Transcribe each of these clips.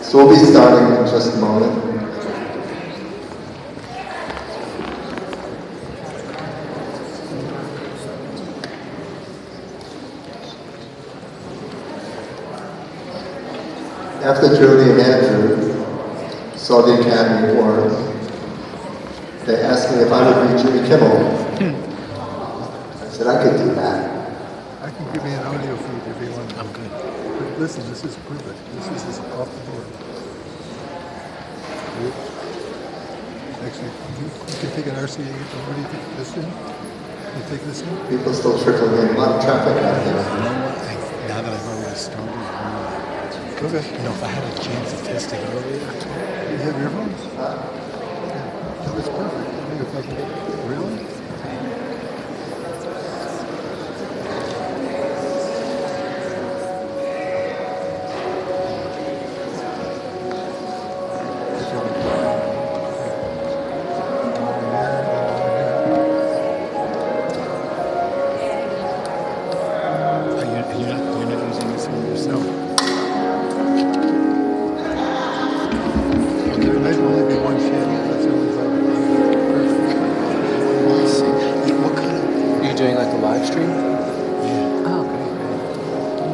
So we'll be starting in just a moment. After Julie and Andrew saw the Academy Awards, they asked me if I would read Jimmy Kimmel. I said I could do that. I can give you an audio feed if you want. I'm good. But listen, this is perfect. This is off the board. Actually, you can take an RCA. What do you think? This in? You take this in? People still trickling in. A lot of traffic out You here. know what? Now that I've already started, Okay. you know, if I had a chance to test it earlier, You have earphones? Yeah. That's perfect. I think if I can get... Really? you're not using this one yourself. There might only be one channel. That's the only problem. Let's see. What kind of? You're doing like a live stream? Yeah. Oh, okay.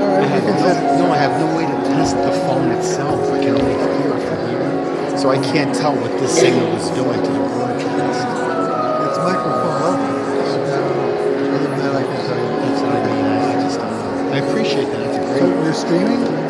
I have no way to test the phone itself. I can only hear it from here. So I can't tell what this signal is doing to the broadcast. It's microphone up. Other than that, I can tell you. That's what I mean. I just don't know. I appreciate that. It's So great. you're streaming?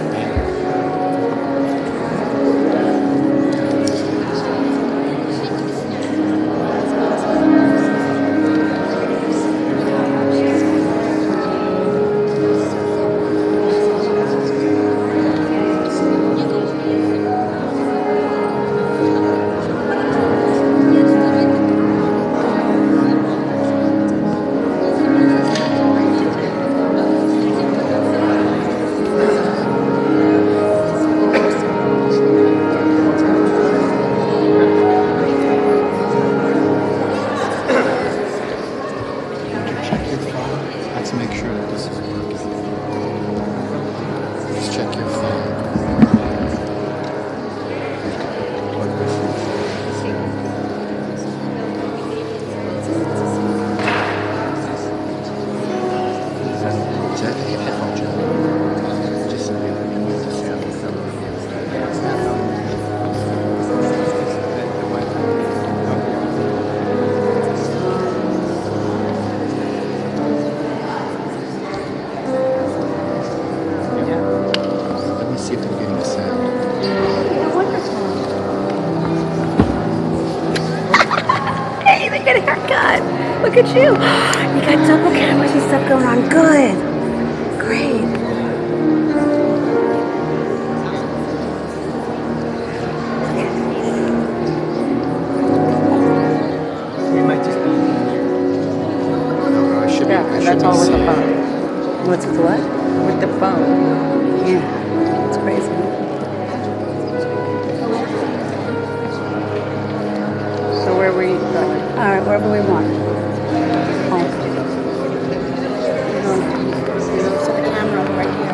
Check your phone. Let's make sure that this is working. Let's check your phone. Is that a headphone jack? Just let me see if I'm getting a sound. Hey, you get a haircut. Look at you. You got double cameras and stuff going on. Good. Great. No, I should be. Yeah, I should that's be all with the seeing. phone. What's with what? With the phone. Yeah. It's crazy. All right, wherever we want. Oh. Set the camera up right here.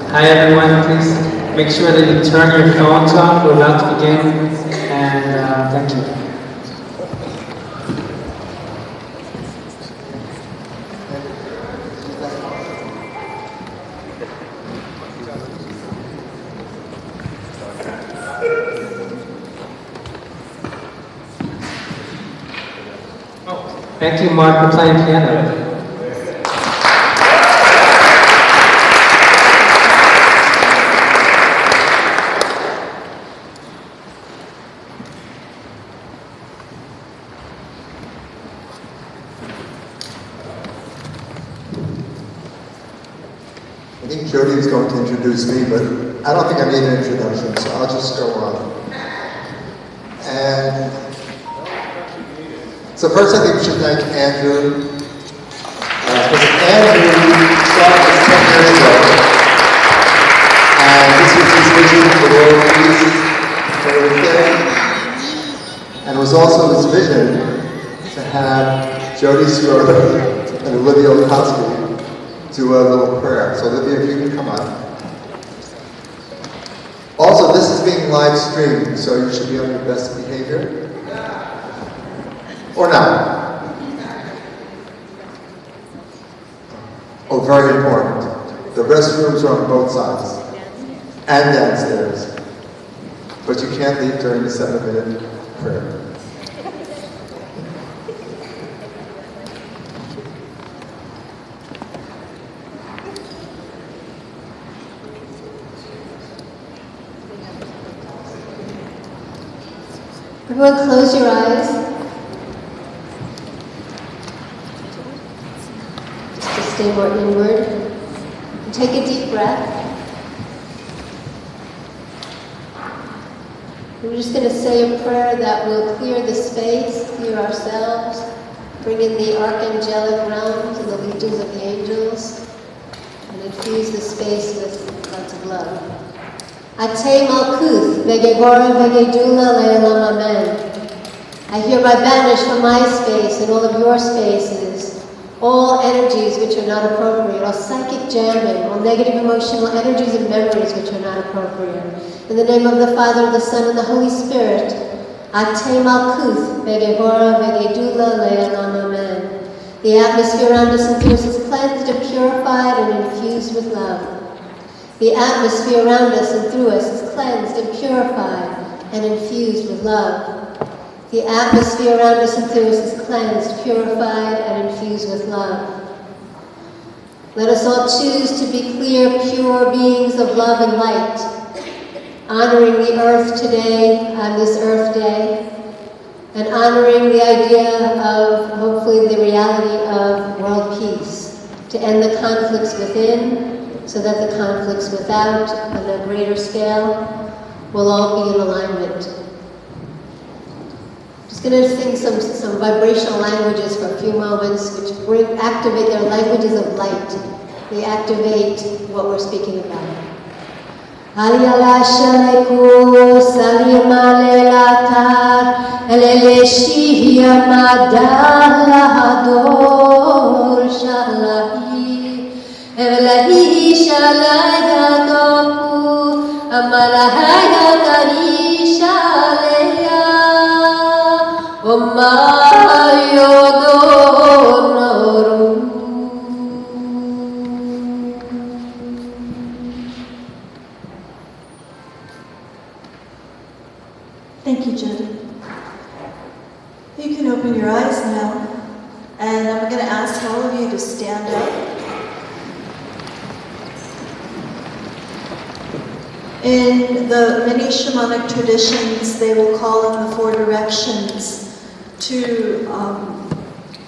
Hi everyone, please make sure that you turn your phones off. We're about to begin, and thank you. Thank you, Mark, for playing piano. who's going to introduce me, but I don't think I need an introduction, so I'll just go on. And so first I think we should thank Andrew. Because Andrew started this 10 years ago. And this was his vision for world peace, for everything. And it was also his vision to have Jody Schroeder and Olivia Okowski do a little prayer. So Olivia, if you can come on. Also, this is being live streamed, so you should be on your best behavior. Or not. Oh, very important. The restrooms are on both sides. And downstairs. But you can't leave during the 7-minute prayer. Everyone close your eyes. Just to stay more inward. And take a deep breath. We're just going to say a prayer that will clear the space, clear ourselves, bring in the archangelic realms and the legions of the angels, and infuse the space with lots of love. Ate Malkuth, Vegegora, Vegedula, Le'elam, Amen. I hereby banish from my space and all of your spaces all energies which are not appropriate, all psychic jamming, all negative emotional energies and memories which are not appropriate. In the name of the Father, the Son, and the Holy Spirit, Ate Malkuth, Vegegora, Vegedula, Le'elam, Amen. The atmosphere around us and through us is cleansed and purified and infused with love. The atmosphere around us and through us is cleansed and purified and infused with love. The atmosphere around us and through us is cleansed, purified, and infused with love. Let us all choose to be clear, pure beings of love and light, honoring the earth today on this Earth Day, and honoring the idea of, hopefully, the reality of world peace, to end the conflicts within, so that the conflicts without, on a greater scale, will all be in alignment. Just going to sing some vibrational languages for a few moments, which activate their languages of light. They activate what we're speaking about. Aliyala shaleku salimalelatar eleleshia madalahador shalahi evelahi shalayatoku amalahayatari shaleya omayodonoru. Thank you, Jody. You can open your eyes now, and I'm going to ask all of you to stand up. In the many shamanic traditions, they will call in the 4 directions to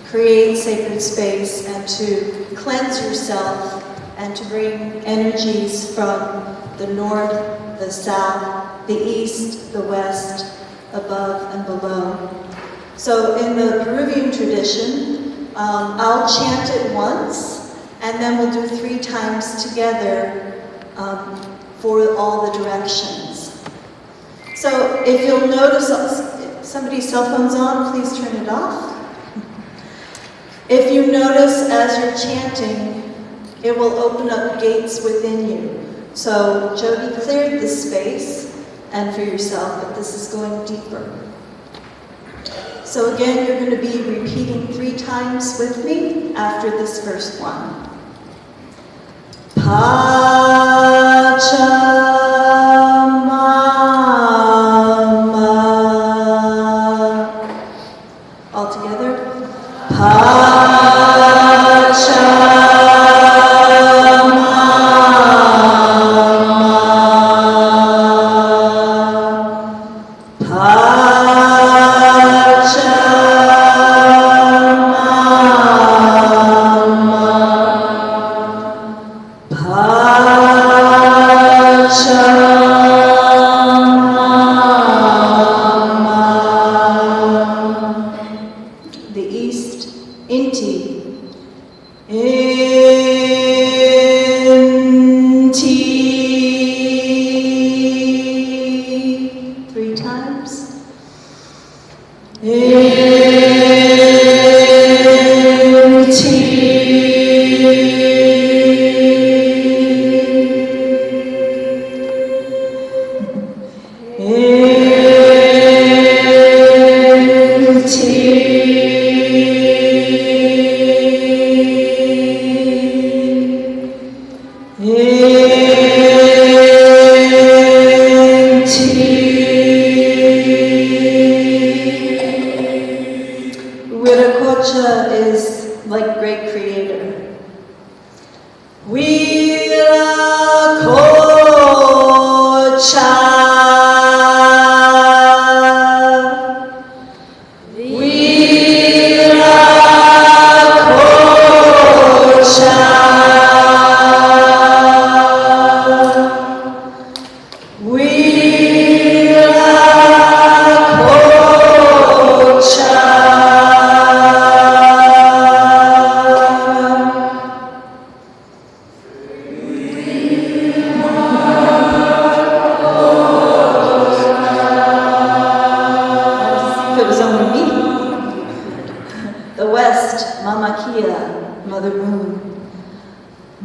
create sacred space and to cleanse yourself and to bring energies from the north, the south, the east, the west, above and below. So in the Peruvian tradition, I'll chant it once, and then we'll do 3 times together for all the directions. So if you'll notice, if somebody's cell phone's on, please turn it off. If you notice as you're chanting, it will open up gates within you. So Jody cleared this space, and for yourself, but this is going deeper. So again, you're going to be repeating 3 times with me after this first one. Pachamama. All together. Pachamama. The East, Inti. Inti. 3 times. Viracocha is like great creator. Viracocha. It was only me. The West, Mama Kia, Mother Moon.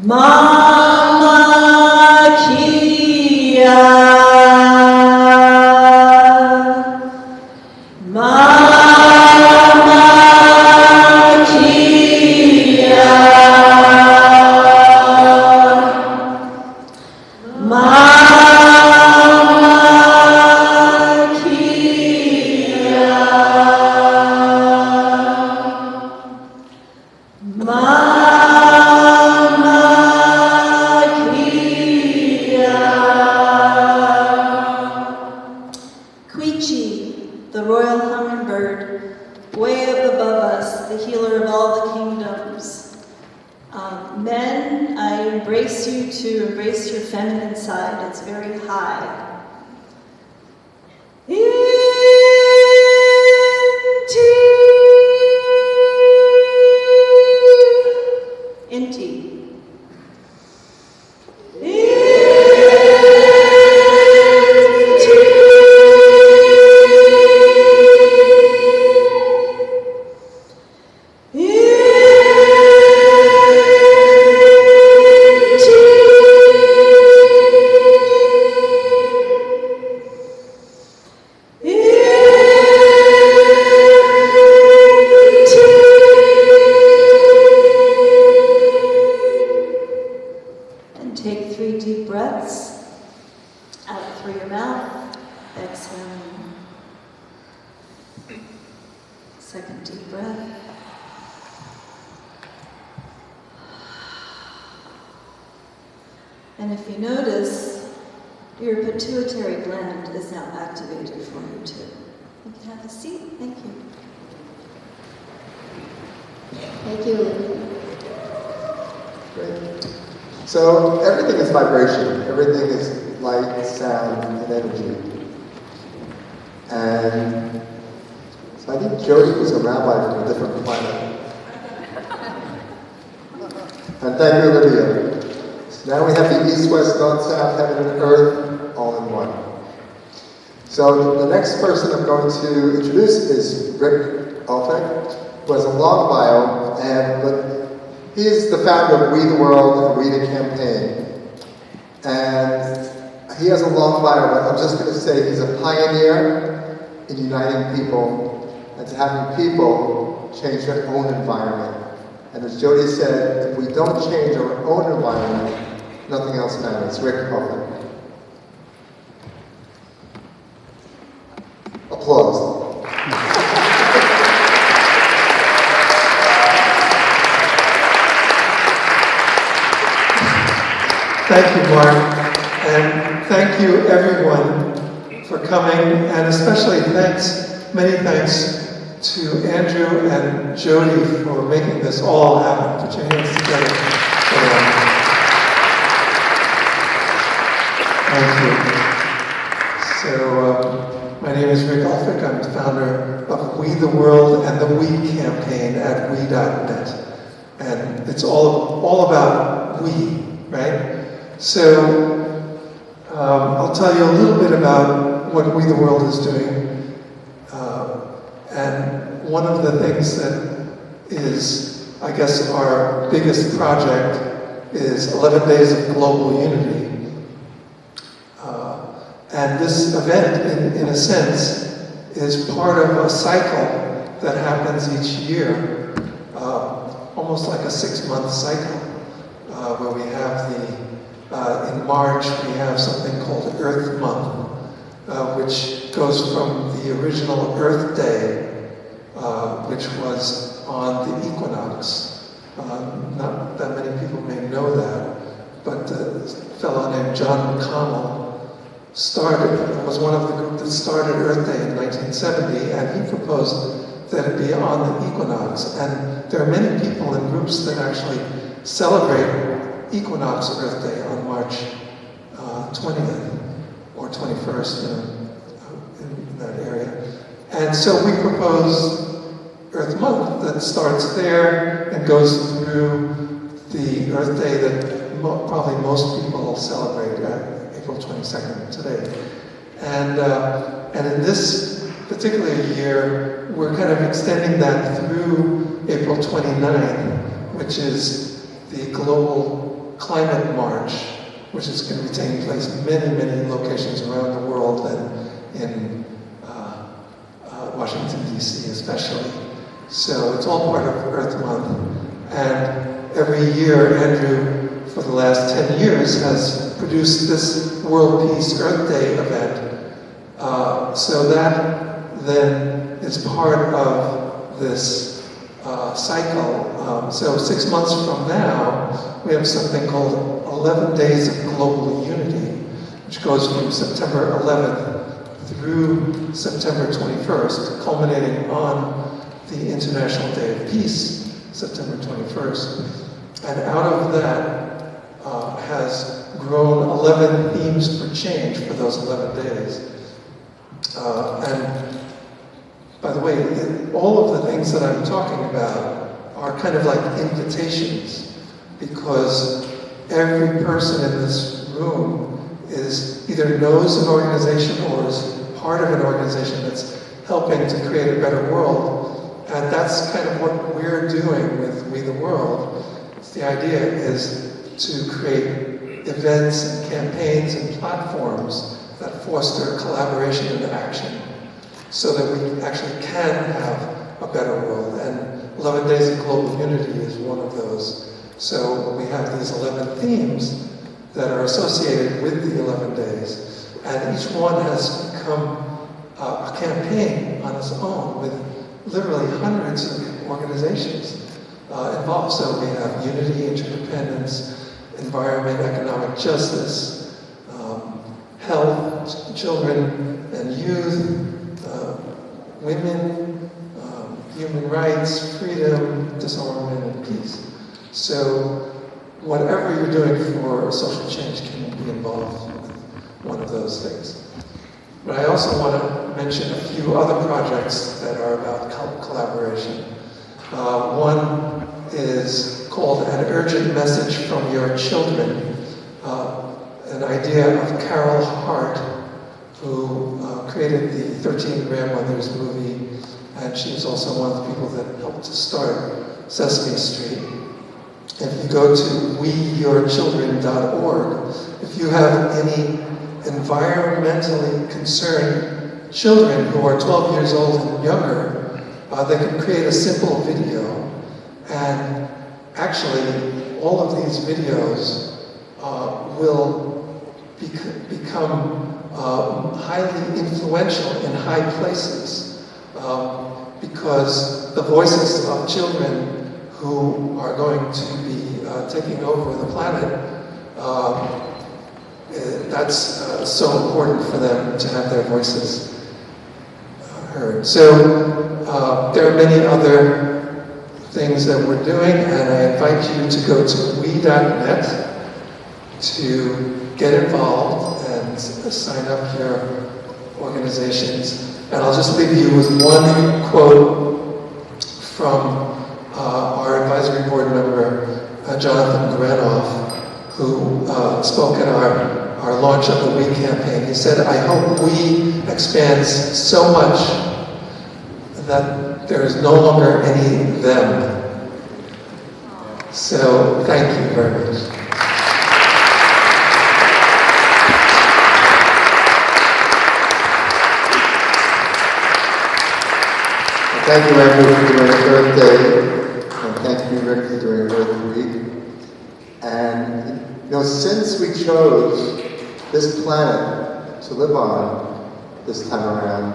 Mama Kia. Mama Kia. Mama Quichi, the royal hummingbird, way up above us, the healer of all the kingdoms. Men, I embrace you to embrace your feminine side. It's very high. Inti. Take 3 deep breaths, out through your mouth, exhaling. Second deep breath. And if you notice, your pituitary gland is now activated for you too. You can have a seat. Thank you. Thank you. Great. So everything is vibration. Everything is light, sound, and energy. And so I think Jody was a rabbi from a different planet. And thank you, Olivia. So now we have the east, west, north, south, heaven, and earth, all in one. So the next person I'm going to introduce is Rick Alfeck, who has a long bio, but he is the founder of We the World and We the Campaign. And he has a long bio, but I'm just going to say he's a pioneer in uniting people and to having people change their own environment. And as Jody said, if we don't change our own environment, nothing else matters. Rick Alfeck. Applause. Thank you, Mark, and thank you everyone for coming, and especially many thanks to Andrew and Jody for making this all happen. Put your hands together for them. Thank you. So, my name is Rick Ulfric. I'm the founder of We the World and the We campaign at we.net. And it's all about we, right? So, I'll tell you a little bit about what We the World is doing. And one of the things that is, I guess, our biggest project is 11 Days of Global Unity. And this event, in a sense, is part of a cycle that happens each year, almost like a 6-month cycle, where we have in March, we have something called Earth Month, which goes from the original Earth Day, which was on the equinox. Not that many people may know that, but a fellow named John McConnell was one of the group that started Earth Day in 1970, and he proposed that it be on the equinox. And there are many people and groups that actually celebrate Equinox Earth Day on March 20th or 21st, in that area. And so we propose Earth Month that starts there and goes through the Earth Day that probably most people celebrate April 22nd today. And in this particular year, we're kind of extending that through April 29th, which is the Global Climate March, which is going to be taking place in many, many locations around the world, and in Washington, D.C. especially. So it's all part of Earth Month. And every year, Andrew, for the last 10 years, has produced this World Peace Earth Day event. So that then is part of this cycle. So 6 months from now, we have something called 11 Days of Global Unity, which goes from September 11th through September 21st, culminating on the International Day of Peace, September 21st. And out of that has grown 11 themes for change for those 11 days. And by the way, all of the things that I'm talking about are kind of like invitations, because every person in this room either knows an organization or is part of an organization that's helping to create a better world. And that's kind of what we're doing with We the World. The idea is to create events and campaigns and platforms that foster collaboration and action so that we actually can have a better world. And 11 Days of Global Unity is one of those. So we have these 11 themes that are associated with the 11 days. And each one has become a campaign on its own with literally hundreds of organizations involved. So we have unity, interdependence, environment, economic justice, health, children and youth, women, human rights, freedom, disarmament, and peace. So whatever you're doing for social change can be involved with one of those things. But I also want to mention a few other projects that are about collaboration. One is called An Urgent Message from Your Children, an idea of Carol Hart, who created the 13 Grandmothers movie, and she was also one of the people that helped to start Sesame Street. If you go to weyourchildren.org, if you have any environmentally concerned children who are 12 years old and younger, they can create a simple video. And actually, all of these videos will become highly influential in high places because the voices of children who are going to be taking over the planet, that's so important for them to have their voices heard. So there are many other things that we're doing, and I invite you to go to we.net to get involved and sign up your organizations. And I'll just leave you with one quote from our advisory board member, Jonathan Granoff, who spoke at our launch of the We campaign. He said, "I hope we expands so much that there is no longer any them." So thank you very much. Thank you, Andrew, for doing Earth Day, and thank you, Rick, for doing Earth Week. And, you know, since we chose this planet to live on this time around,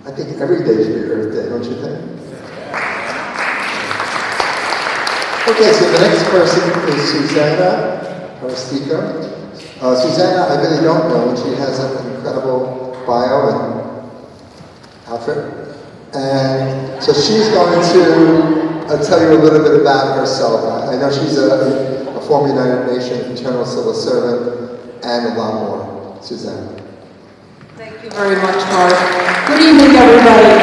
I think every day should be Earth Day, don't you think? Okay, so the next person is Susanna, our speaker. Susanna, I really don't know, and she has an incredible bio and outfit. And so she's going to tell you a little bit about herself. I know she's a former United Nations Eternal Civil Servant and a lot more. Susanna. Thank you very much, Mark. Good evening, everybody.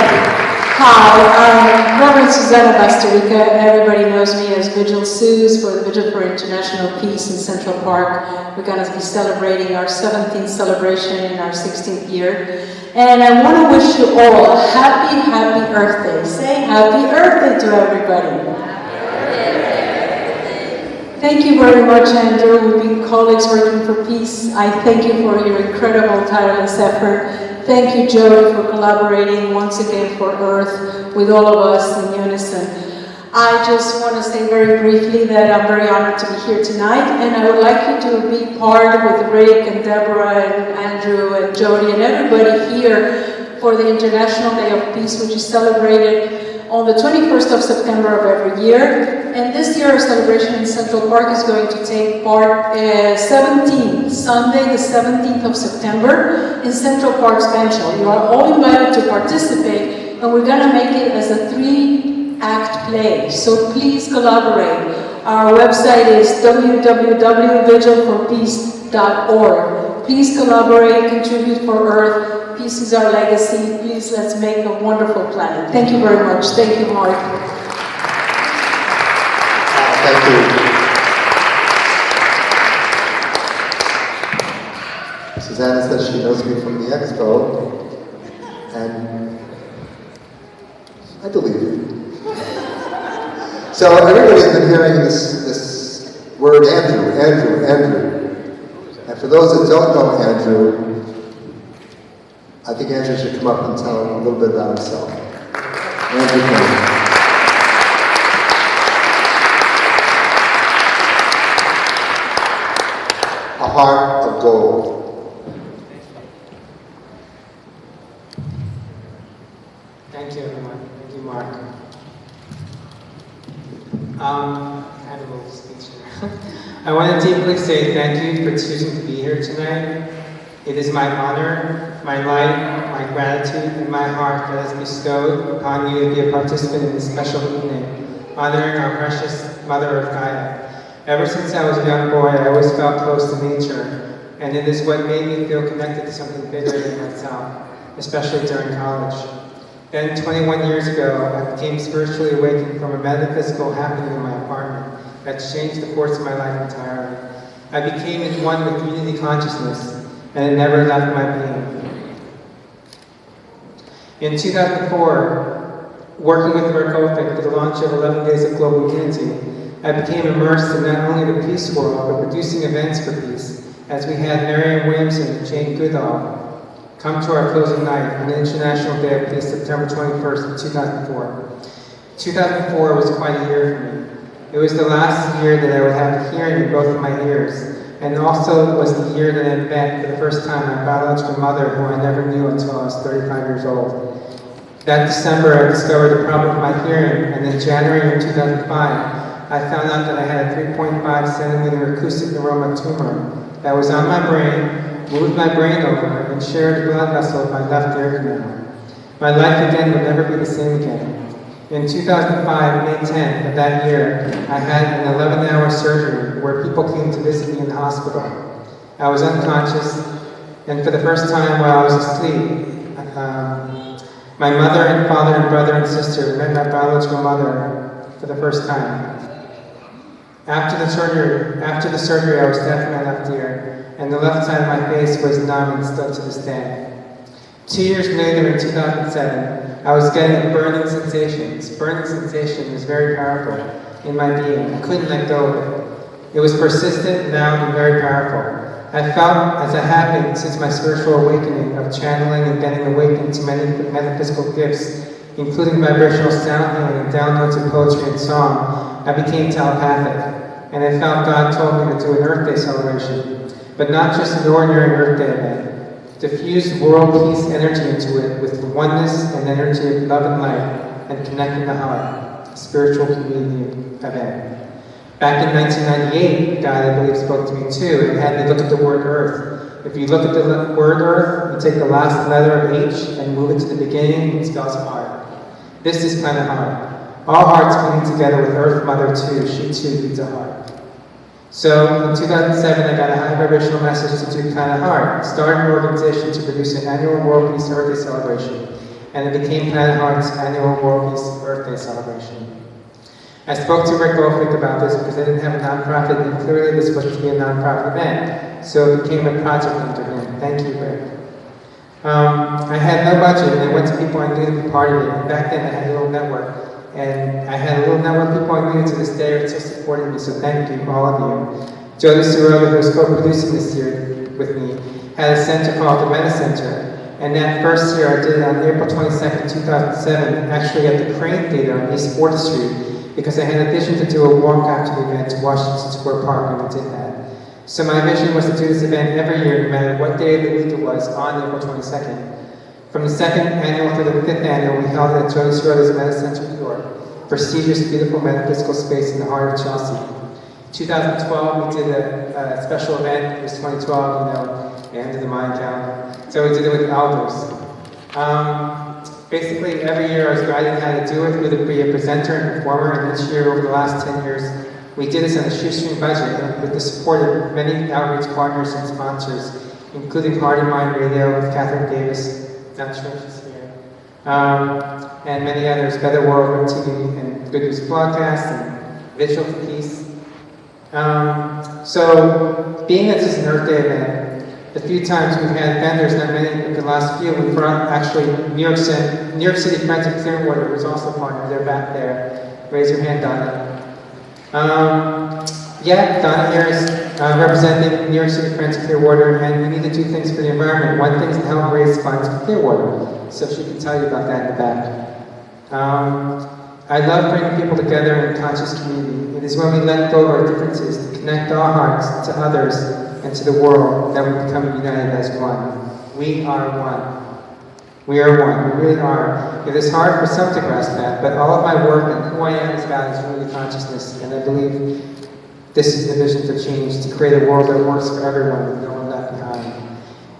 Hi, I'm Reverend Susanna Basterica. Everybody knows me as Vigil Suze for the Vigil for International Peace in Central Park. We're going to be celebrating our 17th celebration in our 16th year. And I want to wish you all a happy, happy Earth Day. Say happy Earth Day to everybody. Thank you very much, Andrew. We've been colleagues working for peace. I thank you for your incredible, tireless effort. Thank you, Jody, for collaborating once again for Earth with all of us in unison. I just want to say very briefly that I'm very honored to be here tonight, and I would like you to be part with Rick and Deborah and Andrew and Jody and everybody here for the International Day of Peace, which is celebrated on the 21st of September of every year. And this year our celebration in Central Park is going to take part Sunday the 17th of September in Central Park Spaniel. You are all invited to participate, and we're going to make it as a 3-act play. So please collaborate. Our website is www.vigilforpeace.org. Please collaborate, contribute for Earth. Peace is our legacy. Please, let's make a wonderful planet. Thank you very much. Thank you, Mark. Thank you. Susanna says she knows me from the expo, and I believe you. So everybody's been hearing this word Andrew, Andrew, Andrew. And for those that don't know Andrew, I think Andrew should come up and tell a little bit about himself. Andrew King. A heart of gold. Thank you, everyone. Thank you, Mark. I had a little speech here. I want to deeply say thank you for choosing to be here tonight. It is my honor, my light, my gratitude, and my heart that has bestowed upon you to be a participant in this special evening, honoring our precious Mother Earth Gaia. Ever since I was a young boy, I always felt close to nature, and it is what made me feel connected to something bigger than myself, especially during college. Then, 21 years ago, I became spiritually awakened from a metaphysical happening in my apartment that changed the course of my life entirely. I became in one with unity consciousness, and it never left my being. In 2004, working with Rick Ofick for the launch of 11 Days of Global Unity, I became immersed in not only the peace world, but producing events for peace, as we had Marianne Williamson and Jane Goodall come to our closing night on the International Day of Peace, September 21st, 2004. 2004 was quite a year for me. It was the last year that I would have a hearing in both of my ears, and also was the year that I met for the first time my biological mother, who I never knew until I was 35 years old. That December, I discovered the problem with my hearing, and in January of 2005, I found out that I had a 3.5 centimeter acoustic neuroma tumor that was on my brain, moved my brain over, and shared a blood vessel with my left ear canal. My life again would never be the same again. In 2005, May 10th of that year, I had an 11-hour surgery where people came to visit me in the hospital. I was unconscious, and for the first time while I was asleep, my mother and father and brother and sister met my biological mother for the first time. After the surgery, I was deaf in my left ear, and the left side of my face was numb and still to this day. 2 years later, in 2007, I was getting a burning sensation. This burning sensation was very powerful in my being. I couldn't let go of it. It was persistent, loud, and very powerful. I felt, as I have been since my spiritual awakening of channeling and getting awakened to many metaphysical gifts, including vibrational sound healing and downloads of poetry and song, I became telepathic. And I felt God told me to do an Earth Day celebration, but not just an ordinary Earth Day event. Diffuse world peace energy into it with the oneness and energy of love and light and connecting the heart, a spiritual community event. Back in 1998, God, I believe, spoke to me too and had me look at the word Earth. If you look at the word Earth, you take the last letter of H and move it to the beginning, it spells heart. This is Planet Heart. All hearts coming together with Earth Mother too. She too leads a heart. So in 2007, I got a high vibrational message to do Planet Heart, started an organization to produce an annual World Peace Earth Day celebration, and it became Planet Heart's annual World Peace Earth Day celebration. I spoke to Rick Gofick about this because I didn't have a nonprofit, and clearly this was to be a nonprofit event, so it became a project under him. Thank you, Rick. I had no budget, and I went to people I knew to be part of it, and back then I had a little network. And I had a little network of people I knew to this day are still supporting me, so thank you, all of you. Jody Sirota, who was co-producing this year with me, had a center called the Meta Center. And that first year I did it on April 22nd, 2007, actually at the Crane Theater on East 4th Street, because I had a vision to do a walk after the event to Washington Square Park, and we did that. So my vision was to do this event every year, no matter what day of the week it was, on April 22nd. From the 2nd annual to the 5th annual, we held it at Jody Sirota's Meta Center, New York, prestigious, beautiful metaphysical space in the heart of Chelsea. 2012, we did a special event. It was 2012, you know, the end of the Mayan calendar. So we did it with elders. Basically, every year I was guided how to do it, whether it be a presenter and performer, and this year, over the last 10 years, we did this on a shoestring budget with the support of many outreach partners and sponsors, including Heart and Mind Radio with Catherine Davis, not sure if she's here, and many others, Better World TV and Good News Broadcast and Visual for Peace. So, being that this is an Earth Day event, the few times we've had vendors, not many of the last few, we brought actually New York City Friends of Clearwater was also a partner. They're back there. Raise your hand, Donna. Yeah, Donna here is representing New York City Friends of Clearwater, and we need to do things for the environment. One thing is to help raise funds for Clearwater, so she can tell you about that in the back. I love bringing people together in a conscious community. It is when we let go of our differences to connect our hearts to others and to the world that we become united as one. We are one. We are one. We really are. It is hard for some to grasp that, but all of my work and who I am is about is really consciousness, and I believe this is the vision for change, to create a world that works for everyone with no one left behind.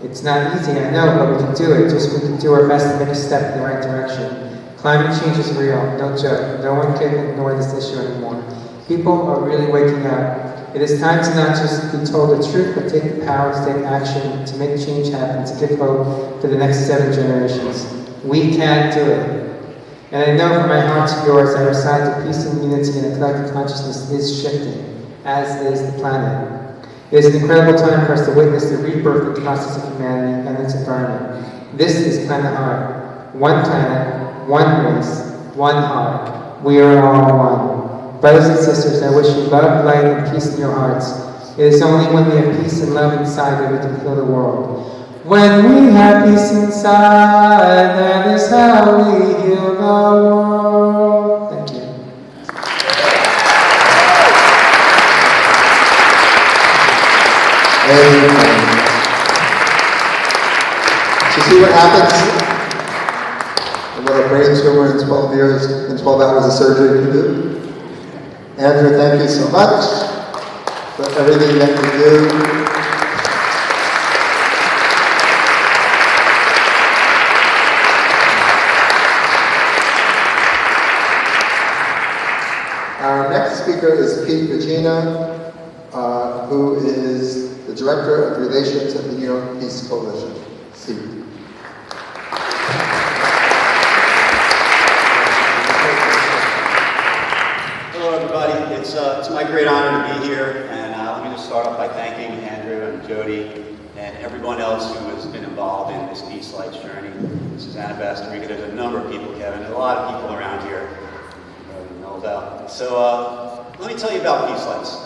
It's not easy, I know, but we can do it. Just we can do our best to make a step in the right direction. Climate change is real, no joke. No one can ignore this issue anymore. People are really waking up. It is time to not just be told the truth, but take the power to take action, to make change happen, to give hope for the next 7 generations. We can do it. And I know from my heart to yours that our signs of peace and unity and a collective consciousness is shifting, as is the planet. It is an incredible time for us to witness the rebirth process of humanity and its environment. This is Planet Heart. One planet, one race, one heart. We are all one. Brothers and sisters, I wish you love, light, and peace in your hearts. It is only when we have peace and love inside that we can heal the world. When we have peace inside, that is how we heal the world. Thank you. Amen. So see what happens? And what a brain tumor in 12 years and 12 hours of surgery can do. Andrew, thank you so much for everything that you do. Our next speaker is Pete Regina, who is the Director of Relations at the New York Peace Coalition. Steve. Hello, everybody. It's my great honor to be here, and let me just start off by thanking Andrew and Jody and everyone else who has been involved in this Peace Lights journey. Susanna Bastarrica, there's a number of people, Kevin, a lot of people around here. No doubt. So let me tell you about Peace Lights.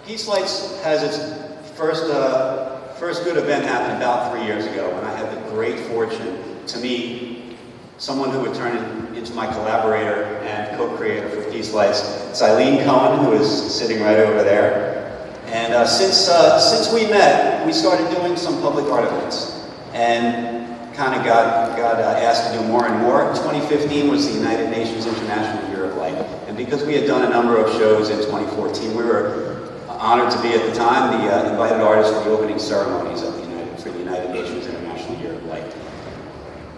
Peace Lights has its first good event happen about 3 years ago when I had the great fortune to meet someone who would turn into my collaborator and co-creator for Peace Lights. It's Eileen Cohen, who is sitting right over there. And since we met, we started doing some public art events and kind of got asked to do more and more. 2015 was the United Nations International Year of Light. And because we had done a number of shows in 2014, we were honored to be at the time the invited artist for the opening ceremonies of the United Nations International Year of Light.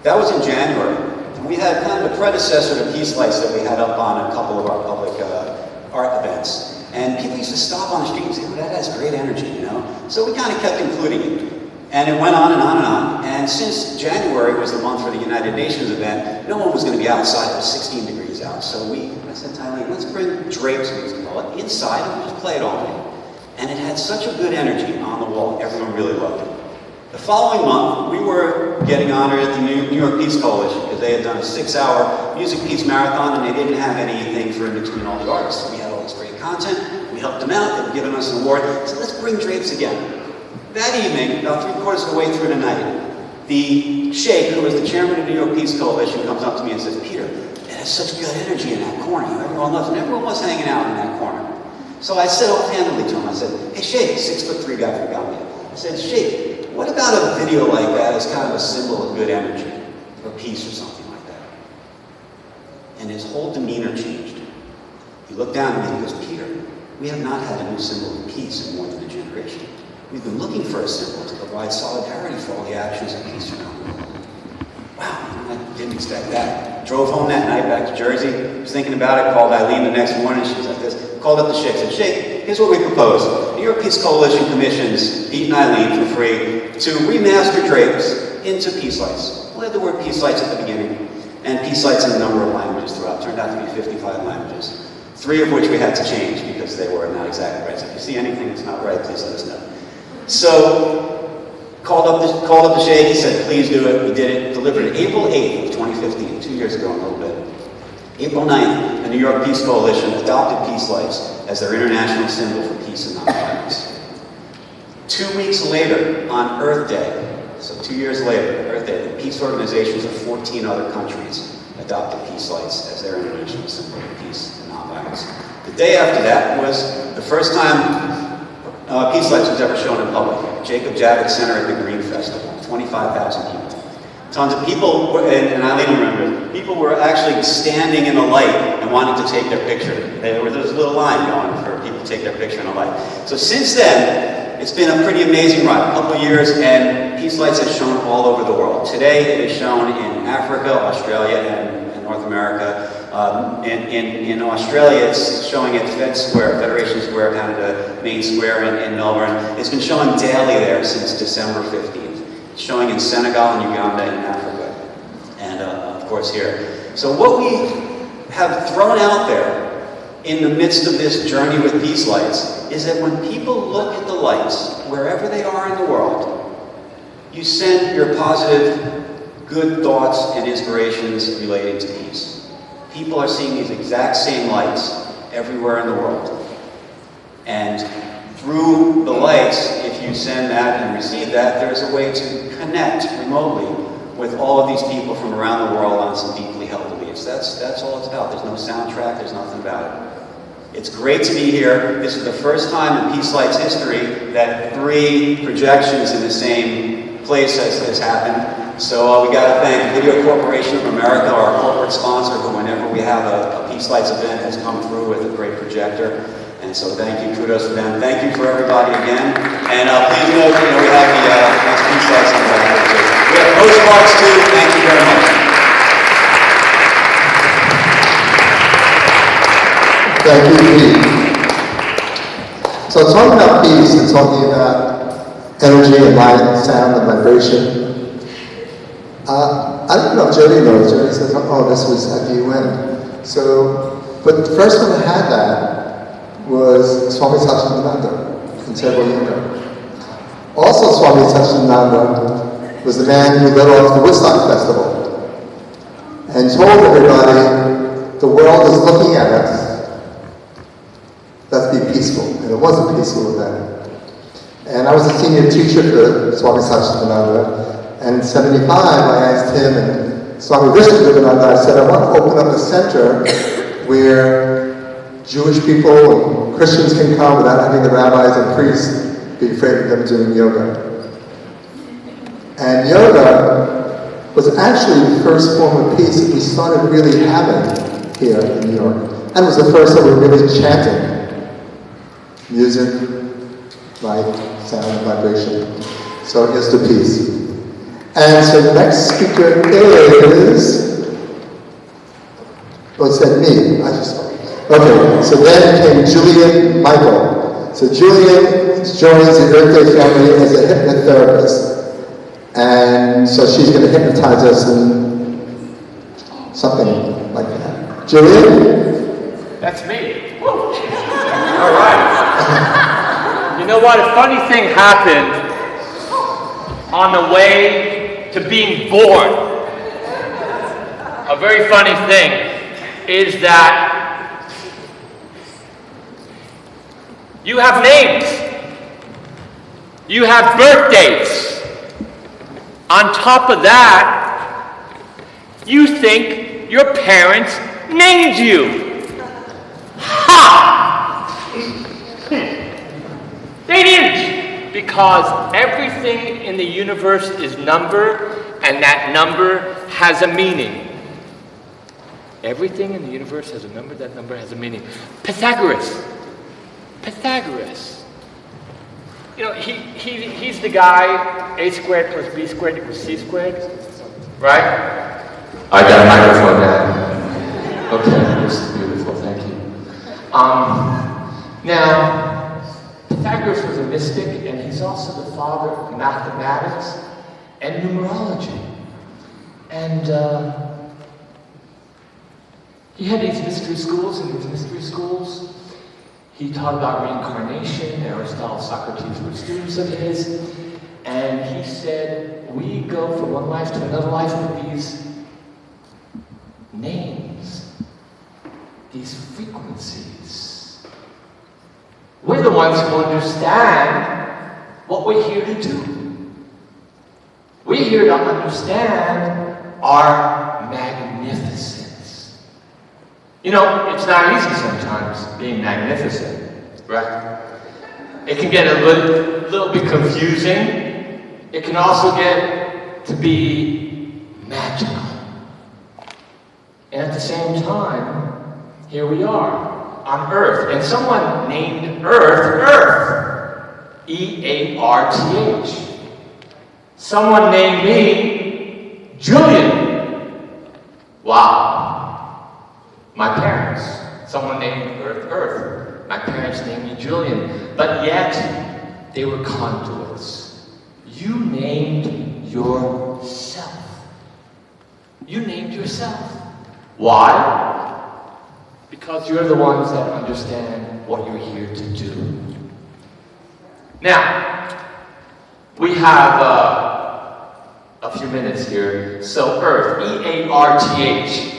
That was in January. And we had kind of a predecessor to Peace Lights that we had up on a couple of our public art events. And people used to stop on the street and say, well, that has great energy, you know? So we kind of kept including it. And it went on and on and on. And since January was the month for the United Nations event, no one was going to be outside. It was 16 degrees out. So I said to Eileen, let's bring drapes, we used to call it, inside and we'll just play it all night. And it had such a good energy on the wall. Everyone really loved it. The following month, we were getting honored at the New York Peace Coalition because they had done a 6-hour music peace marathon and they didn't have anything for in between all the artists. So we had all this great content. We helped them out. They were giving us an award. So let's bring drapes again. That evening, about 3/4 of the way through the night, the Sheikh, who was the chairman of the New York Peace Coalition, comes up to me and says, Peter, it has such good energy in that corner. Everyone loves it. And everyone was hanging out in that corner. So I said offhandedly to him, I said, hey, Sheikh, 6'3" guy from Gambia. I said, Sheikh, what about a video like that as kind of a symbol of good energy or peace or something like that? And his whole demeanor changed. He looked down at me and he goes, Peter, we have not had a new symbol of peace in more than a generation. We've been looking for a symbol to provide solidarity for all the actions of peace around the world. Wow, I didn't expect that. Drove home that night back to Jersey, was thinking about it, called Eileen the next morning, she was like this, called up the Sheikh, said, Sheikh, here's what we propose. The New York Peace Coalition commissions Pete and Eileen for free to remaster drapes into Peace Lights. We'll have the word Peace Lights at the beginning, and Peace Lights in a number of languages throughout. Turned out to be 55 languages, 3 of which we had to change because they were not exactly right. So if you see anything that's not right, please let us know. So, called up the Sheikh, he said, please do it. We did it, delivered it April 8th of 2015, 2 years ago in a little bit. April 9th, the New York Peace Coalition adopted Peace Lights as their international symbol for peace and nonviolence. 2 weeks later, on Earth Day, so 2 years later, Earth Day, the peace organizations of 14 other countries adopted Peace Lights as their international symbol of peace and nonviolence. The day after that was the first time Peace Lights was ever shown in public. Jacob Javits Center at the Green Festival, 25,000 people. Tons of people, and Eileen remembers, people were actually standing in the light and wanting to take their picture. There was a little line going for people to take their picture in the light. So since then, it's been a pretty amazing ride, a couple of years, and Peace Lights has shown all over the world. Today, it is shown in Africa, Australia, and North America. In Australia, it's showing at Federation Square, Canada, Main Square in Melbourne. It's been showing daily there since December 15th. It's showing in Senegal and Uganda and Africa, and of course here. So what we have thrown out there in the midst of this journey with Peace Lights is that when people look at the lights, wherever they are in the world, you send your positive, good thoughts and inspirations relating to peace. People are seeing these exact same lights everywhere in the world. And through the lights, if you send that and receive that, there's a way to connect remotely with all of these people from around the world on some deeply held beliefs. That's all it's about. There's no soundtrack, there's nothing about it. It's great to be here. This is the first time in Peace Lights history that 3 projections in the same place has happened. So we got to thank Video Corporation of America, our corporate sponsor, who whenever we have a Peace Lights event has come through with a great projector. And so thank you, kudos to them. Thank you for everybody again. And please note, we have the next Peace Lights in the back there too. We have postcards too. Thank you very much. Thank you, Pete. So talking about peace and talking about energy and light, sound and vibration. I don't know if Jody knows. Jody says, oh, this was at the UN. So, but the first one that had that was Swami Satchidananda in several years ago. Also, Swami Satchidananda was the man who led off the Woodstock Festival and told everybody, the world is looking at us. Let's be peaceful. And it wasn't peaceful then. And I was a senior teacher for Swami Satchidananda. And in 75, I asked him and Swami Vishnudevananda, I said, I want to open up a center where Jewish people and Christians can come without having the rabbis and priests be afraid of them doing yoga. And yoga was actually the first form of peace that we started really having here in New York. And it was the first that we were really chanting. Music, light, sound, vibration. So here's to peace. And so the next speaker is, oh, it said me, okay, so then came Julian Michael. So Julian joins the Earth Day family as a hypnotherapist. And so she's going to hypnotize us in something like that. Julian? That's me. Woo. All right. You know what? A funny thing happened on the way to being born. A very funny thing is that you have names. You have birth dates. On top of that, you think your parents named you. Ha! They didn't. Because everything in the universe is number, and that number has a meaning. Everything in the universe has a number, that number has a meaning. Pythagoras. You know, he's the guy, a squared plus b squared equals c squared, right? I got a microphone now. Okay, this is beautiful, thank you. Now, Pythagoras was a mystic, and he's also the father of mathematics and numerology. And he had these mystery schools, and these mystery schools, he taught about reincarnation. Aristotle, Socrates were students of his. And he said, we go from one life to another life with these names, these frequencies. We're the ones who understand what we're here to do. We're here to understand our magnificence. You know, it's not easy sometimes being magnificent, right? It can get a little bit confusing. It can also get to be magical. And at the same time, here we are. On Earth, and someone named Earth, E-A-R-T-H. Someone named me Julian. Wow. My parents, someone named Earth. My parents named me Julian, but yet they were conduits. You named yourself. You named yourself. Why? Because you're the ones that understand what you're here to do. Now, we have a few minutes here. So Earth, E-A-R-T-H.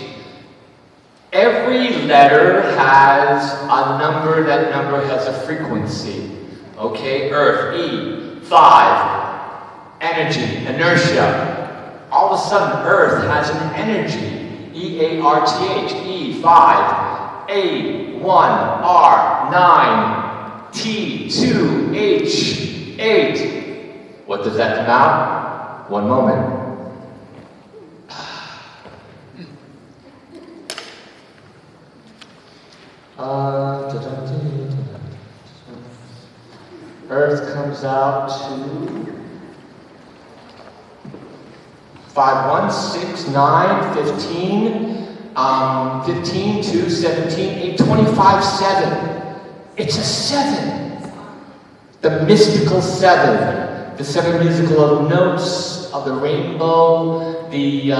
Every letter has a number, that number has a frequency. Okay, Earth, E, 5, energy, inertia. All of a sudden, Earth has an energy, E-A-R-T-H, E, 5, A, 1, R, 9, T, 2, H, 8. What does that come out? One moment. Earth comes out to 5, 1, 6, 9, 15, 15, 2, 17, 8, 25, 7. It's a 7. The mystical 7. The 7 musical notes of the rainbow, the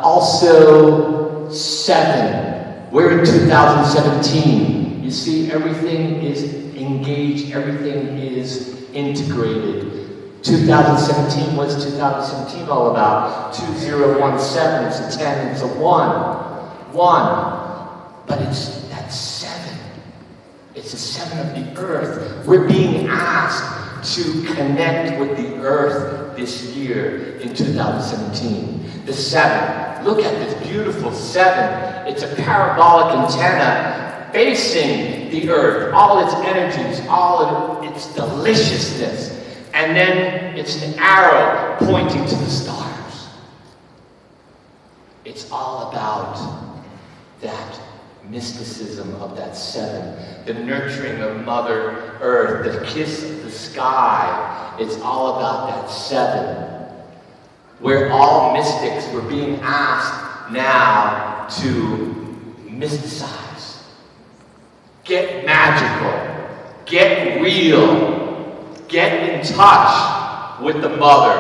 also 7. We're in 2017. You see, everything is engaged, everything is integrated. 2017, what's 2017 all about? 2017, it's a 10, it's a 1. But it's that 7. It's the 7 of the earth. We're being asked to connect with the earth this year in 2017. The 7. Look at this beautiful 7. It's a parabolic antenna facing the earth, all its energies, all of its deliciousness. And then it's an arrow pointing to the stars. It's all about that mysticism of that 7, the nurturing of Mother Earth, the kiss of the sky. It's all about that 7. We're all mystics. We're being asked now to mysticize. Get magical. Get real. Get in touch with the Mother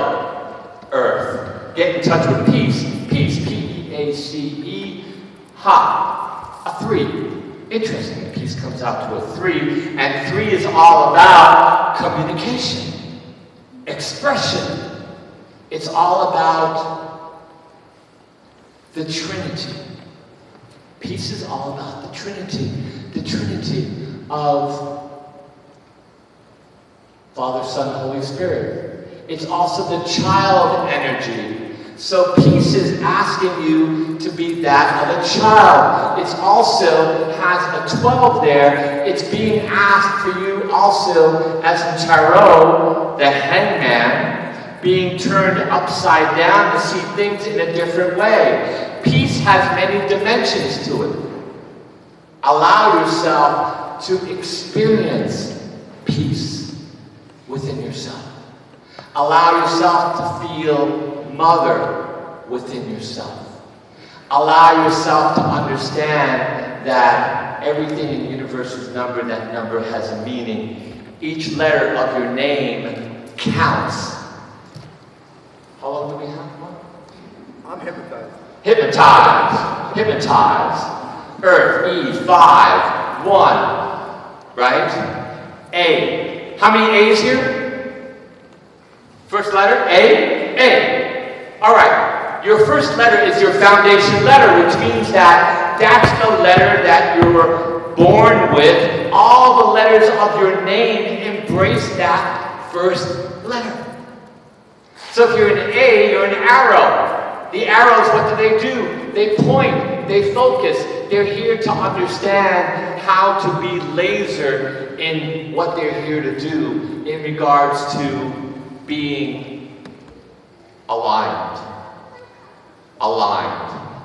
Earth. Get in touch with peace. Peace, P-E-A-C-E. Ha, a 3. Interesting, peace comes out to a 3. And 3 is all about communication, expression. It's all about the Trinity. Peace is all about the Trinity. The Trinity of Father, Son, Holy Spirit. It's also the child energy. So peace is asking you to be that of a child. It also has a 12 there. It's being asked for you also, as in tarot, the hangman, being turned upside down to see things in a different way. Peace has many dimensions to it. Allow yourself to experience peace within yourself. Allow yourself to feel Mother within yourself. Allow yourself to understand that everything in the universe is numbered. That number has a meaning. Each letter of your name counts. How long do we have? I'm hypnotized. Hypnotize. Earth, E, 5, 1. Right? A. How many A's here? First letter? A. All right. Your first letter is your foundation letter, which means that that's the letter that you were born with. All the letters of your name embrace that first letter. So if you're an A, you're an arrow. The arrows, what do? They point, they focus. They're here to understand how to be laser in what they're here to do in regards to being aligned.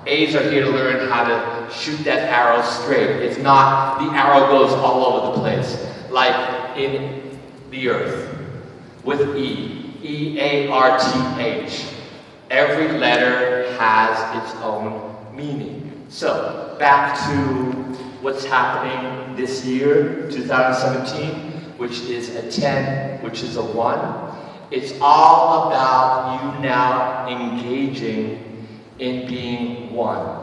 A's are here to learn how to shoot that arrow straight. It's not the arrow goes all over the place, like in the earth with E. E-A-R-T-H. Every letter has its own meaning. So, back to what's happening this year, 2017, which is a 10, which is a 1. It's all about you now engaging in being one.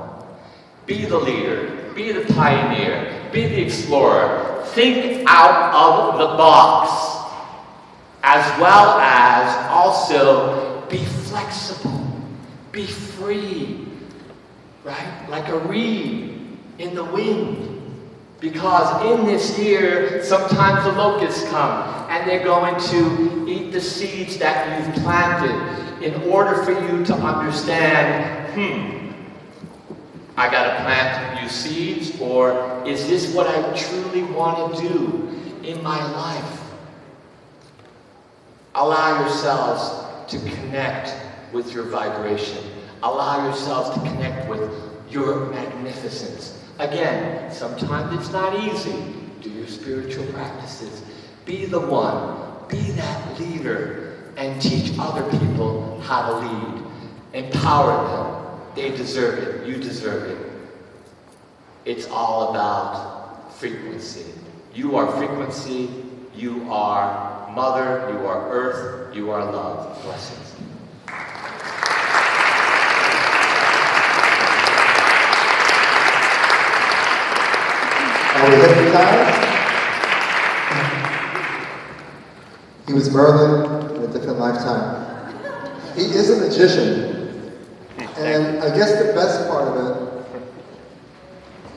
Be the leader, be the pioneer, be the explorer. Think out of the box, as well as also be flexible, be free, right? Like a reed in the wind. Because in this year, sometimes the locusts come and they're going to eat the seeds that you've planted in order for you to understand, I gotta plant new seeds, or is this what I truly want to do in my life? Allow yourselves to connect with your vibration. Allow yourselves to connect with your magnificence. Again, sometimes it's not easy. Do your spiritual practices. Be the one. Be that leader and teach other people how to lead. Empower them. They deserve it. You deserve it. It's all about frequency. You are frequency. You are Mother, you are earth, you are love. Blessings. Are we hypnotized? He was Merlin in a different lifetime. He is a magician, and I guess the best part of it,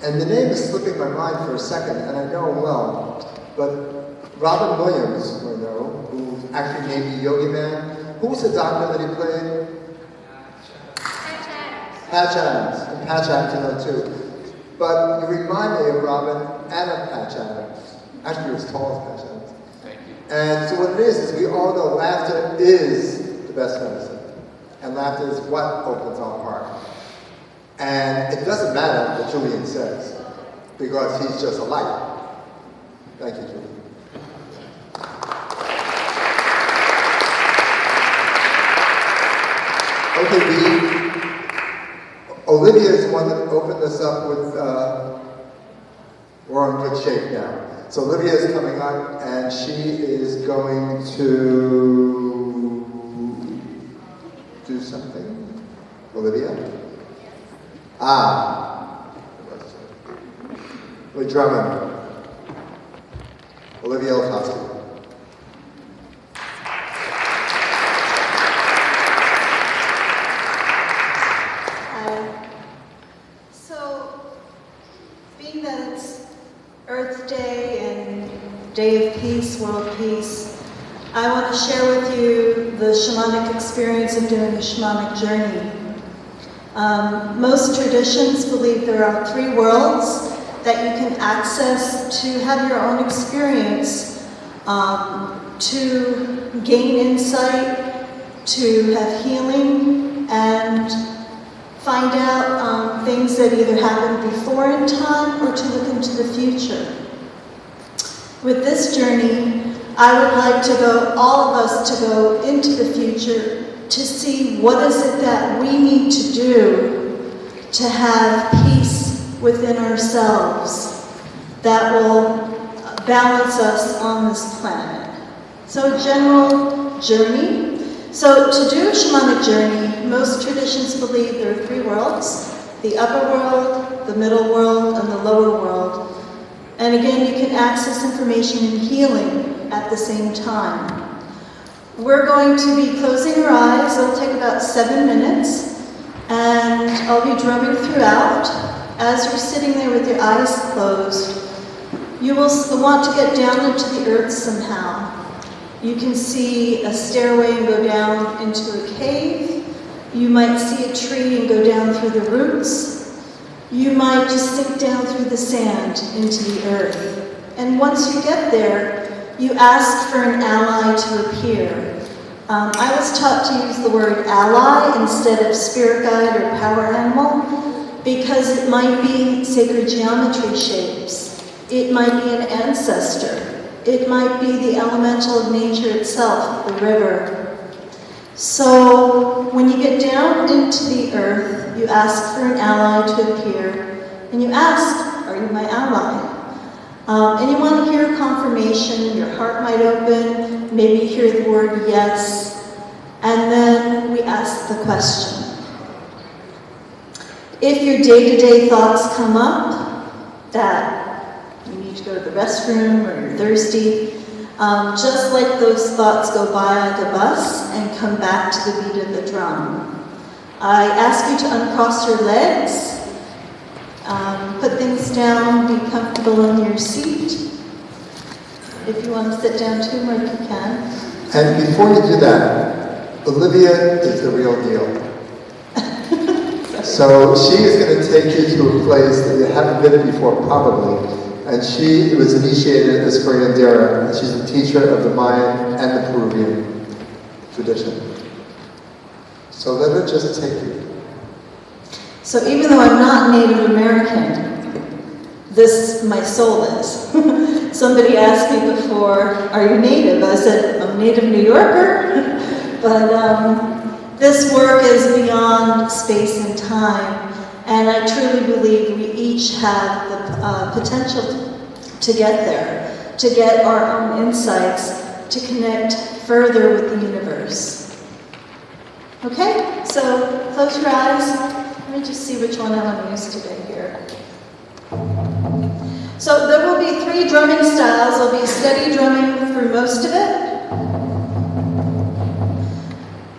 and the name is slipping my mind for a second, and I know him well, but Robin Williams, who I know, who actually named the Yogi Man, who was the doctor that he played? Patch Adams. And Patch Adams, you know, too. But you remind me of Robin and of Patch Adams. Actually, you're as tall as Patch Adams. Thank you. And so what it is we all know laughter is the best medicine. And laughter is what opens our heart. And it doesn't matter what Julian says, because he's just a light. Thank you, Julian. Okay, Olivia is the one that opened this up with, we're in good shape now. So Olivia is coming up and she is going to do something. Olivia? We're drumming. Olivia Elkowski. Day of Peace, World Peace, I want to share with you the shamanic experience of doing a shamanic journey. Most traditions believe there are 3 worlds that you can access to have your own experience, to gain insight, to have healing, and find out things that either happened before in time or to look into the future. With this journey, I would like to go, all of us, to go into the future to see what is it that we need to do to have peace within ourselves that will balance us on this planet. So a general journey. So to do a shamanic journey, most traditions believe there are 3 worlds: the upper world, the middle world, and the lower world. And again, you can access information and healing at the same time. We're going to be closing our eyes. It'll take about 7 minutes. And I'll be drumming throughout. As you're sitting there with your eyes closed, you will want to get down into the earth somehow. You can see a stairway and go down into a cave. You might see a tree and go down through the roots. You might just sink down through the sand into the earth. And once you get there, you ask for an ally to appear. I was taught to use the word ally instead of spirit guide or power animal because it might be sacred geometry shapes. It might be an ancestor. It might be the elemental of nature itself, the river. So when you get down into the earth, you ask for an ally to appear, and you ask, are you my ally? And you want to hear confirmation, your heart might open, maybe hear the word yes, and then we ask the question. If your day-to-day thoughts come up, that you need to go to the restroom or you're thirsty, just let those thoughts go by like a bus and come back to the beat of the drum. I ask you to uncross your legs, put things down, be comfortable in your seat. If you want to sit down too, Mark, you can. And before you do that, Olivia is the real deal. So she is going to take you to a place that you haven't been to before, probably. And she was initiated as curandera, and she's a teacher of the Mayan and the Peruvian tradition. So let her just take you. So even though I'm not Native American, my soul is. Somebody asked me before, are you Native? I said, I'm a Native New Yorker. But this work is beyond space and time. And I truly believe we each have the potential to get there, to get our own insights, to connect further with the universe. Okay, so close your eyes. Let me just see which one I want to use today here. So there will be 3 drumming styles. There'll be steady drumming through most of it.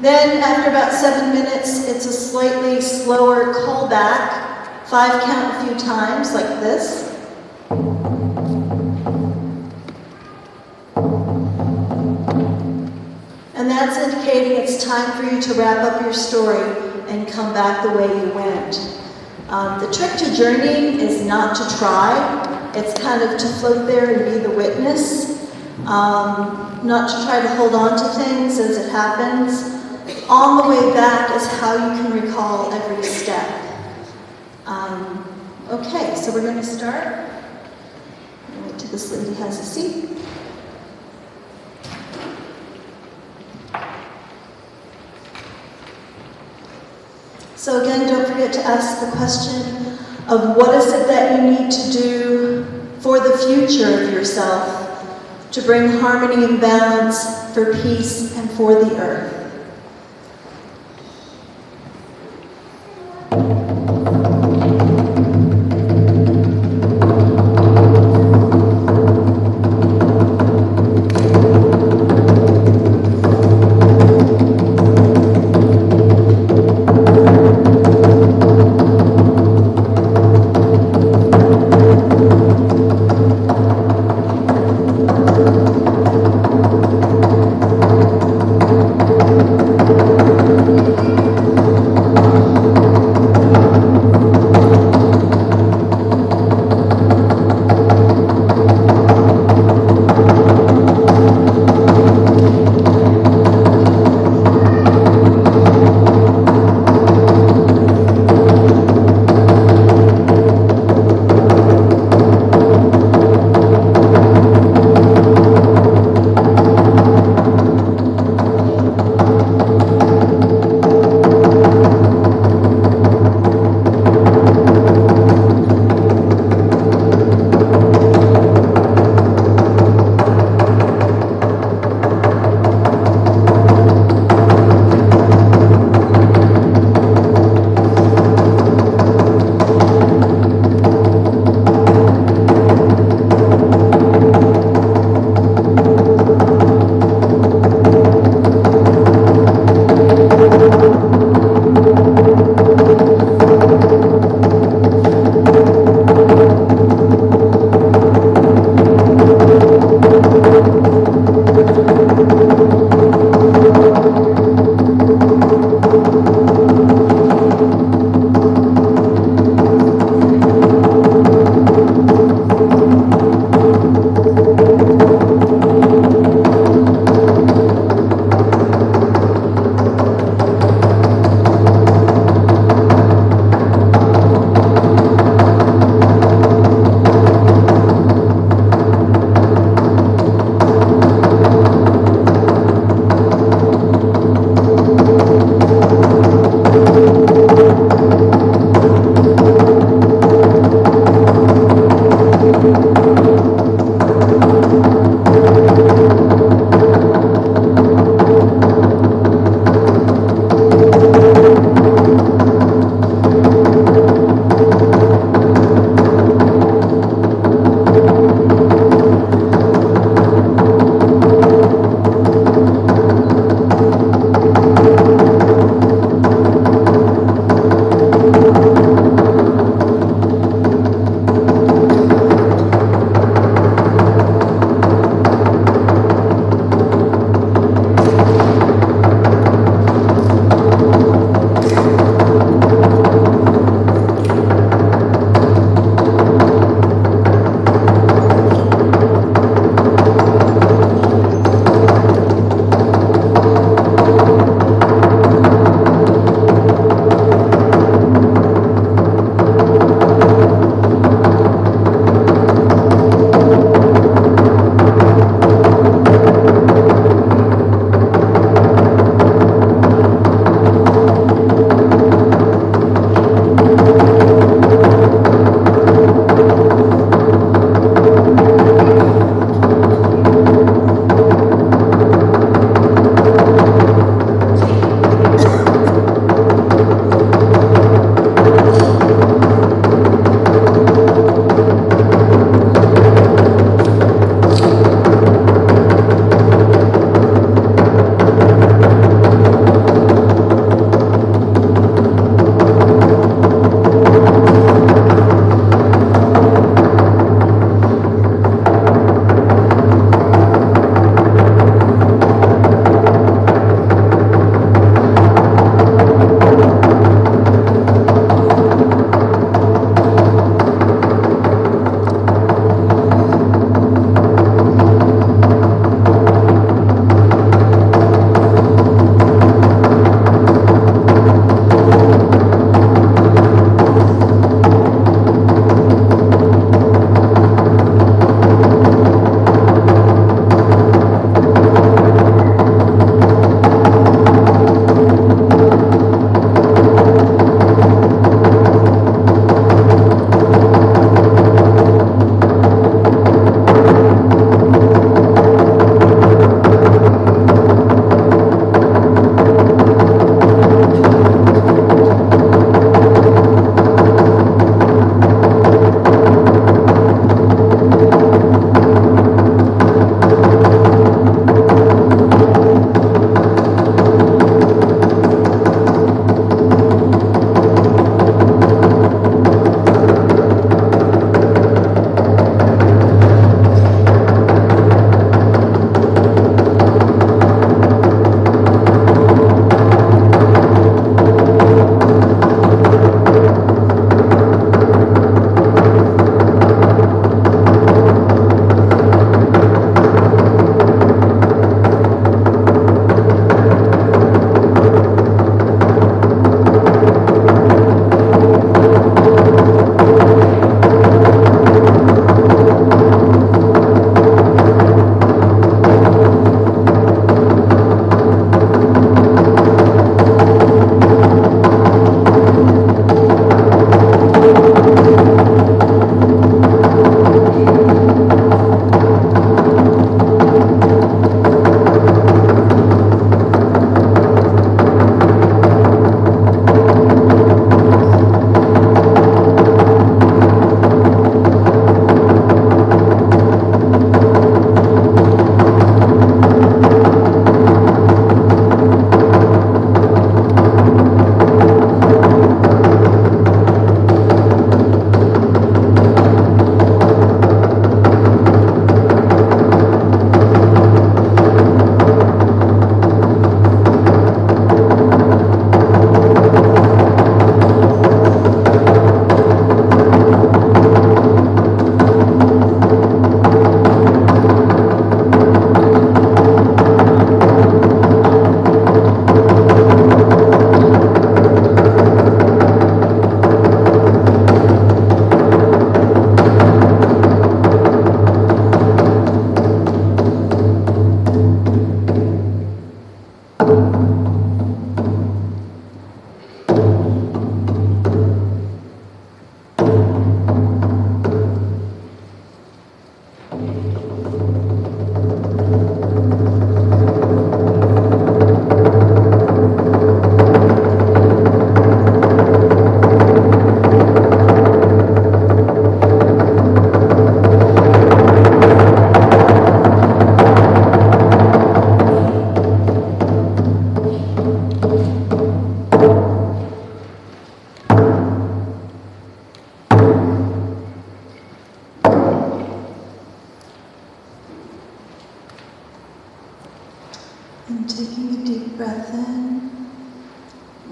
Then after about 7 minutes, it's a slightly slower callback. 5 count a few times like this. And that's indicating it's time for you to wrap up your story and come back the way you went. The trick to journeying is not to try. It's kind of to float there and be the witness. Not to try to hold on to things as it happens. On the way back is how you can recall every step. Okay, so we're going to start. Wait till this lady has a seat. So again, don't forget to ask the question of what is it that you need to do for the future of yourself to bring harmony and balance for peace and for the earth.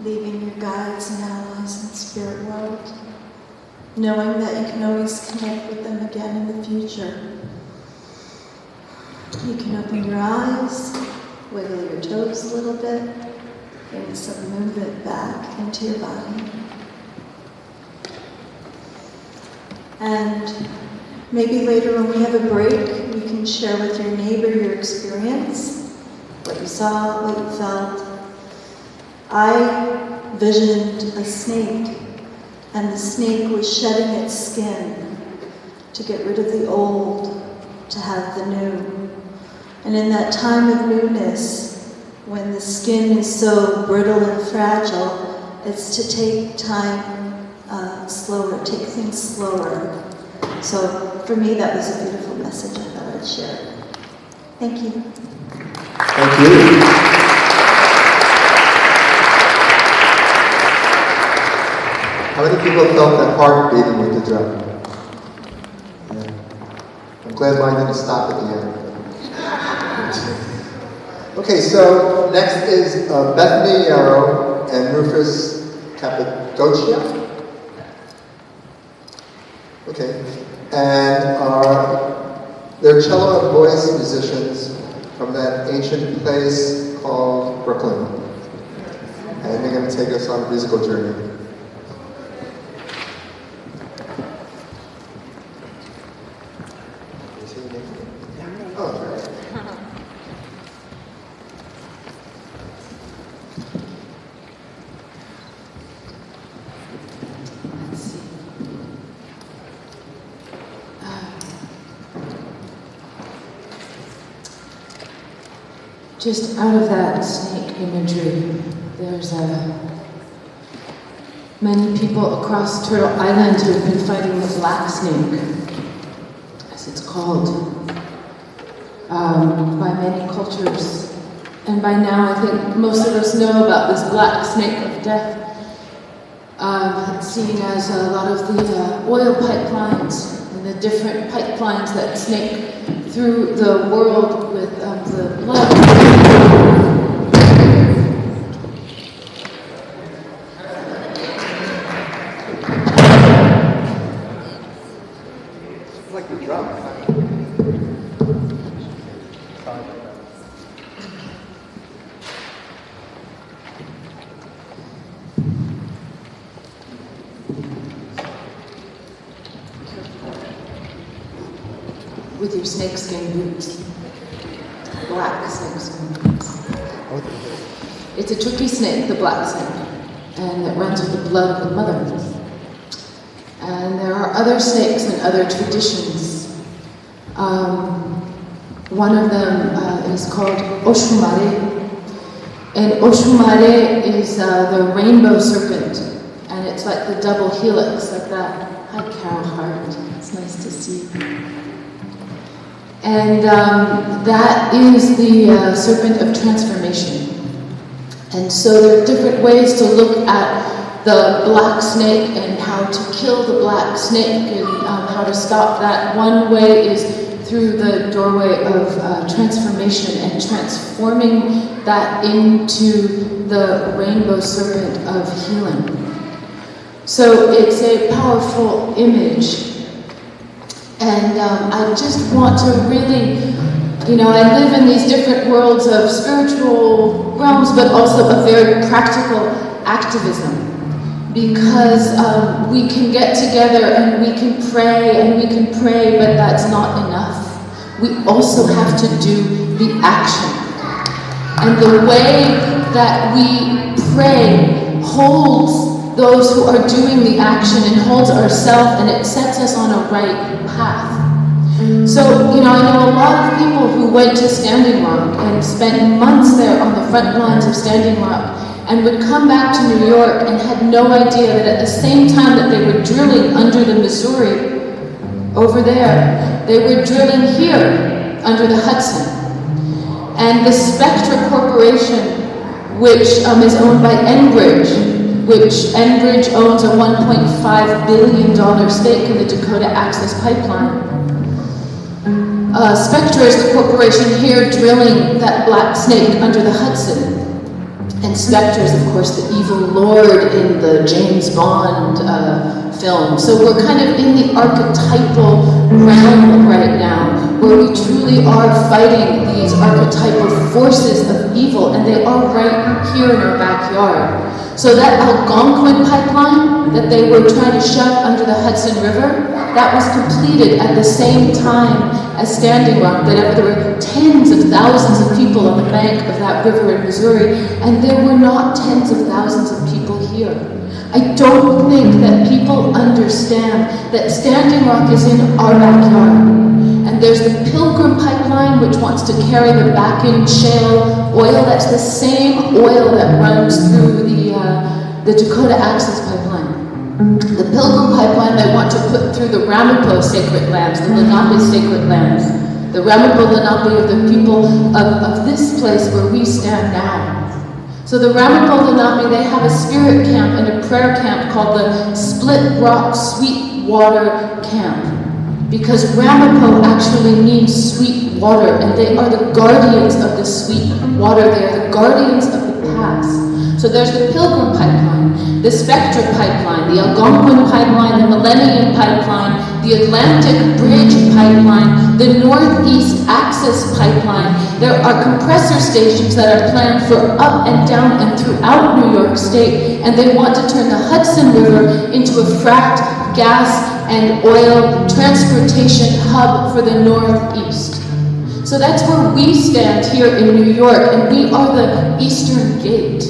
leaving your guides and allies in the spirit world, knowing that you can always connect with them again in the future. You can open your eyes, wiggle your toes a little bit, bring some movement back into your body. And maybe later when we have a break, you can share with your neighbor your experience, what you saw, what you felt. I visioned a snake, and the snake was shedding its skin to get rid of the old, to have the new. And in that time of newness, when the skin is so brittle and fragile, it's to take time slower, take things slower. So for me, that was a beautiful message I thought I'd share. Thank you. Thank you. How many people felt that heart beating with the drum? Yeah. I'm glad mine didn't stop at the end. Okay, so next is Bethany Yarrow and Rufus Cappadocia. Okay, and they're cello and voice musicians from that ancient place called Brooklyn. And they're going to take us on a musical journey. Oh, Just out of that snake imagery, there's many people across Turtle Island who have been fighting the black snake, as it's called, by many cultures. And by now, I think most of us know about this black snake of death, seen as a lot of the oil pipelines and the different pipelines that snake through the world with the blood. it's like the drum. With your snakeskin boots. Black snakeskin boots. It's a tricky snake, the black snake, and it runs with the blood of the mother. And there are other snakes and other traditions. One of them is called Oshumare. And Oshumare is the rainbow serpent, and it's like the double helix, like that. Hi, Carol Hart. It's nice to see you. And that is the serpent of transformation. And so there are different ways to look at the black snake and how to kill the black snake and how to stop that. One way is through the doorway of transformation and transforming that into the rainbow serpent of healing. So it's a powerful image. And I just want to really, I live in these different worlds of spiritual realms, but also a very practical activism. Because we can get together and we can pray, but that's not enough. We also have to do the action. And the way that we pray holds those who are doing the action and holds ourselves, and it sets us on a right path. So, I know a lot of people who went to Standing Rock and spent months there on the front lines of Standing Rock and would come back to New York and had no idea that at the same time that they were drilling under the Missouri over there, they were drilling here under the Hudson. And the Spectra Corporation, which is owned by Enbridge, which Enbridge owns a $1.5 billion stake in the Dakota Access Pipeline. Spectra is the corporation here drilling that black snake under the Hudson. And Spectre is, of course, the evil lord in the James Bond film. So we're kind of in the archetypal realm right now, where we truly are fighting these archetypal forces of evil, and they are right here in our backyard. So that Algonquin pipeline that they were trying to shove under the Hudson River, that was completed at the same time as Standing Rock. There were tens of thousands of people on the bank of that river in Missouri, and there were not tens of thousands of people here. I don't think that people understand that Standing Rock is in our backyard. And there's the Pilgrim pipeline, which wants to carry the Bakken shale oil. That's the same oil that runs through the Dakota Access pipeline. The Pilgrim pipeline they want to put through the Ramapo sacred lands, the Lenape sacred lands. The Ramapo Lenape are the people of this place where we stand now. So the Ramapo Lenape, they have a spirit camp and a prayer camp called the Split Rock Sweet Water Camp. Because Ramapo actually means sweet water, and they are the guardians of the sweet water. They are the guardians of the past. So there's the Pilgrim pipeline, the Spectre pipeline, the Algonquin pipeline, the Millennium pipeline, the Atlantic Bridge pipeline, the Northeast Access pipeline. There are compressor stations that are planned for up and down and throughout New York State, and they want to turn the Hudson River into a fracked gas and oil transportation hub for the Northeast. So that's where we stand here in New York, and we are the Eastern Gate.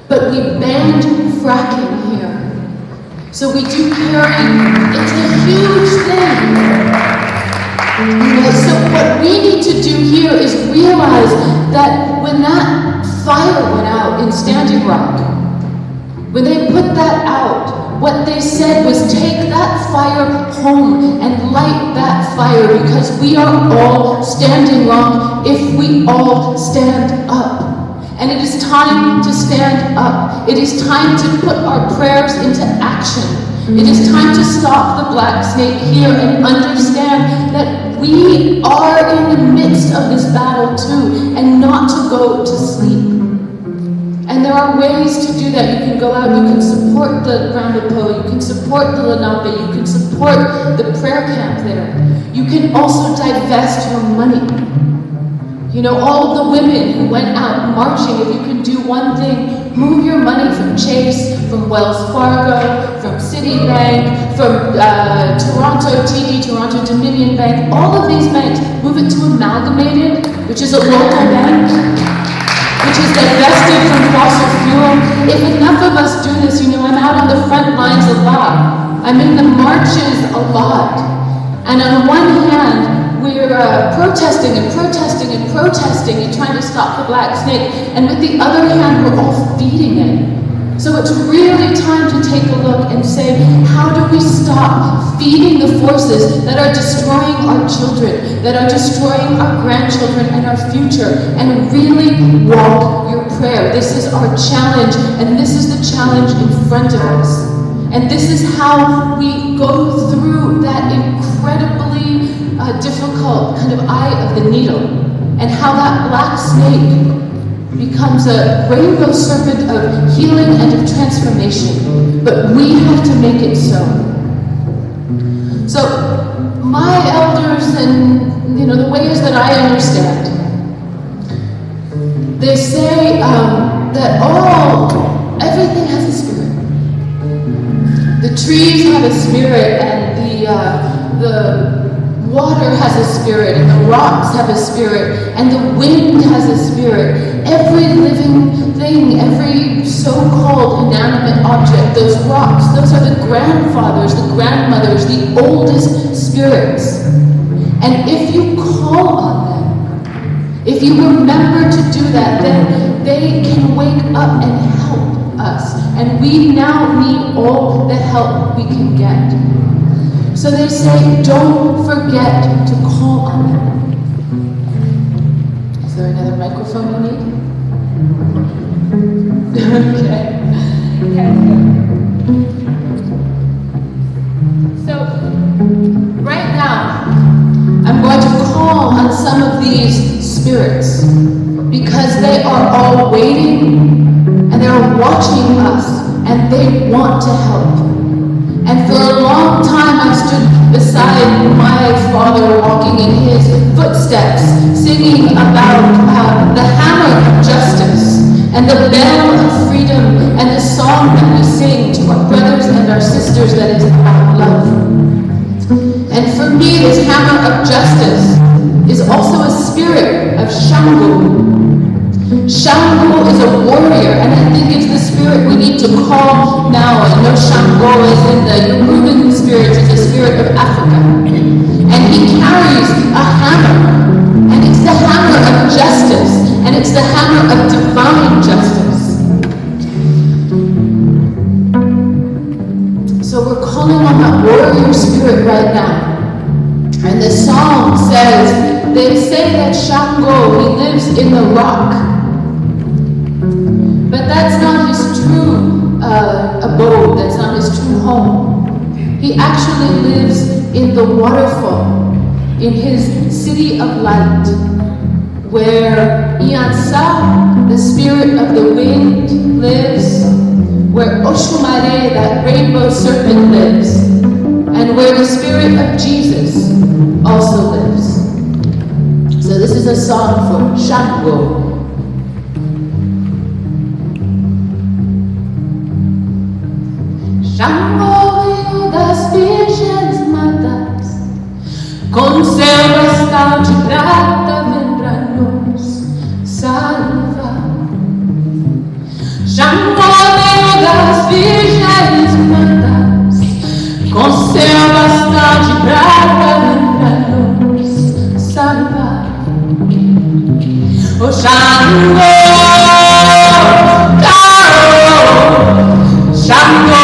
But we banned fracking here. So we do carry, it's a huge thing. So what we need to do here is realize that when that fire went out in Standing Rock, when they put that out, what they said was take that fire home and light that fire, because we are all Standing Rock if we all stand up. And it is time to stand up. It is time to put our prayers into action. It is time to stop the black snake here and understand that we are in the midst of this battle too, and not to go to sleep. And there are ways to do that. You can go out, you can support the Ramapo, you can support the Lenape, you can support the prayer camp there. You can also divest your money. You know, all of the women who went out marching, if you can do one thing, move your money from Chase, from Wells Fargo, from Citibank, from Toronto TD, Toronto Dominion Bank, all of these banks, move it to Amalgamated, which is a local bank, which is divested from fossil fuel. If enough of us do this, you know, I'm out on the front lines a lot. I'm in the marches a lot. And on one hand, we're protesting and protesting and protesting and trying to stop the black snake. And with the other hand, we're all feeding it. So it's really time to take a look and say, how do we stop feeding the forces that are destroying our children, that are destroying our grandchildren and our future, and really walk your prayer. This is our challenge, and this is the challenge in front of us. And this is how we go through that incredibly difficult kind of eye of the needle, and how that black snake becomes a rainbow serpent of healing and of transformation. But we have to make it so. So my elders, and you know, the ways that I understand, they say that everything has a spirit. The trees have a spirit, and the water has a spirit, and the rocks have a spirit, and the wind has a spirit. Every living thing, every so-called inanimate object, those rocks, those are the grandfathers, the grandmothers, the oldest spirits. And if you call on them, if you remember to do that, then they can wake up and help us. And we now need all the help we can get. So they say, don't forget to call on them. Is there another microphone you need? Okay. So, right now, I'm going to call on some of these spirits. because they are all waiting and they're watching us and they want to help. And for a long time I stood beside my father walking in his footsteps, singing about the hammer of justice and the bell of freedom and the song that we sing to our brothers and our sisters that is about love. And for me, this hammer of justice is also a spirit of Shango. Shango is a warrior, and I think it's the spirit we need to call now. I know Shango is in the Yoruban spirit, it's the spirit of Africa. And he carries a hammer, and it's the hammer of justice, and it's the hammer of divine justice. So we're calling on that warrior spirit right now. And the song says, they say that Shango, he lives in the rock. But that's not his true abode, that's not his true home. He actually lives in the waterfall, in his city of light, where Iansa, the spirit of the wind, lives, where Oshumare, that rainbow serpent, lives, and where the spirit of Jesus also lives. So this is a song for Shango. Shango, Rio das Virgens Matas, com seu bastão de prata vem pra nos salvar. Shango, Rio das Virgens Matas, com seu bastão de prata vem pra nos salvar. O Shango, Shango,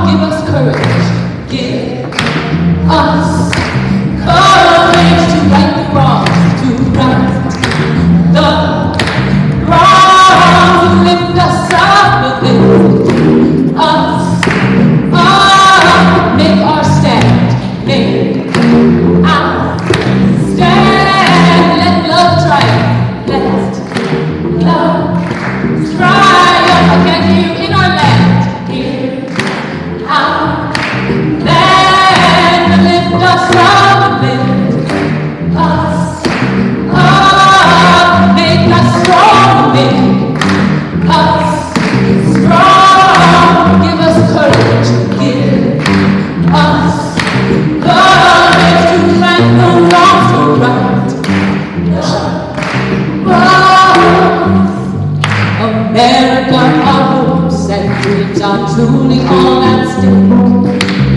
Give us courage, give us courage. Truly all at stake.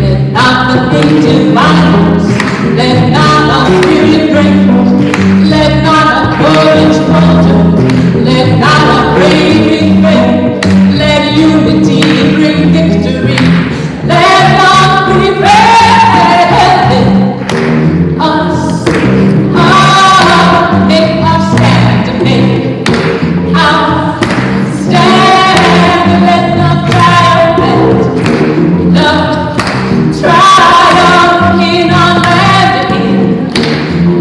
Let not the hate divide us. Let not our spirit break. Let not our courage falter. Let not our bravery fail. Let unity bring victory. Let not prevail. Us, make our stand, make our stand. Let not triumph in our land, in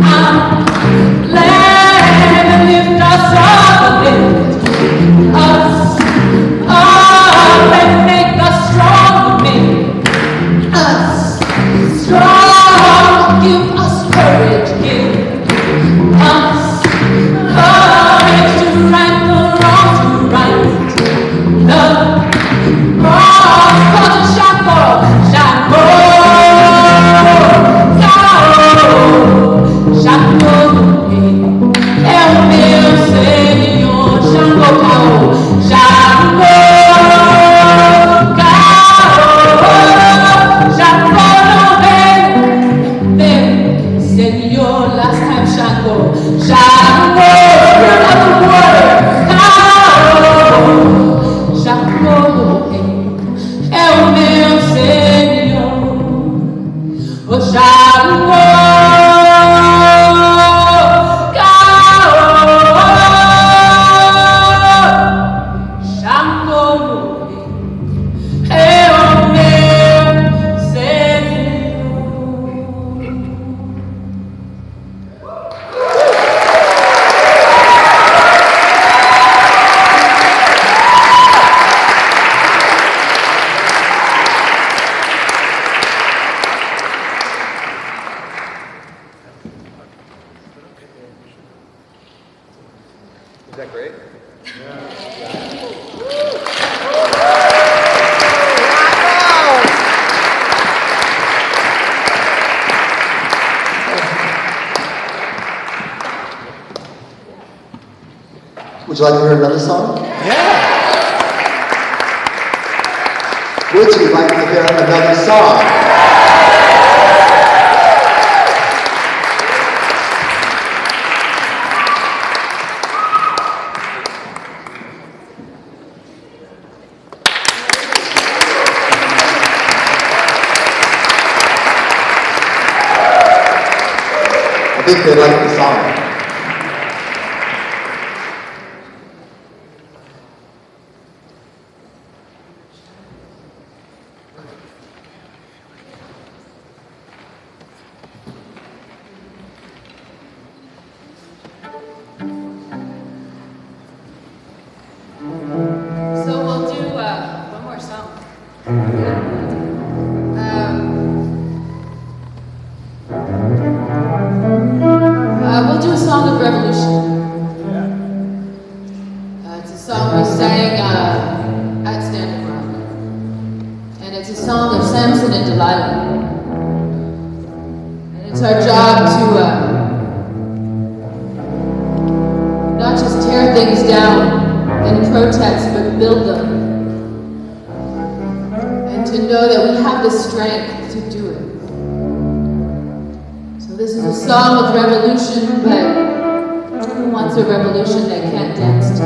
our land, lift us up, lift us up, and make us strong, make us strong, give us courage, give us courage to right the wrong, to right the wrong, cause it shall fall. Is that great? Would you like to hear another song? Yeah. Would you like to hear another song? I think they like the song. So we'll do one more song. We'll do a song of revolution. It's a song we sang at Standing Rock. And it's a song of Samson and Delilah. And it's our job to not just tear things down in protest, but build them. And to know that we have the strength to do it. So this is a song of revolution, but who wants a revolution they can't dance to?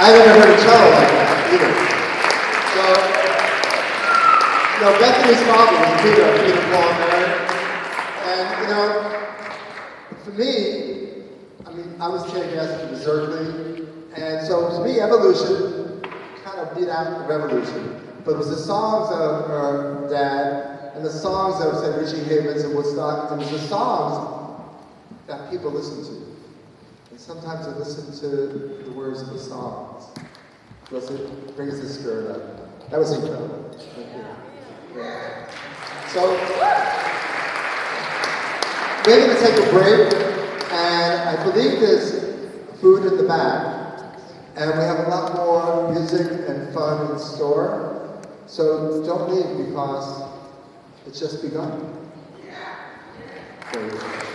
I've never heard a cello like that either. So, Bethany's father was Peter Paul and Mary. And, for me, I was taken as to Berkeley. And so to me, evolution kind of beat out the revolution. But it was the songs of her dad and the songs of, say, Richie Havens and Woodstock. It was the songs that people listen to. And sometimes they listen to the words of the songs. Because it brings the spirit up. That was incredible. Thank you. Yeah. So, we're going to take a break, and I believe there's food in the back, and we have a lot more music and fun in store. So don't leave because it's just begun. Yeah.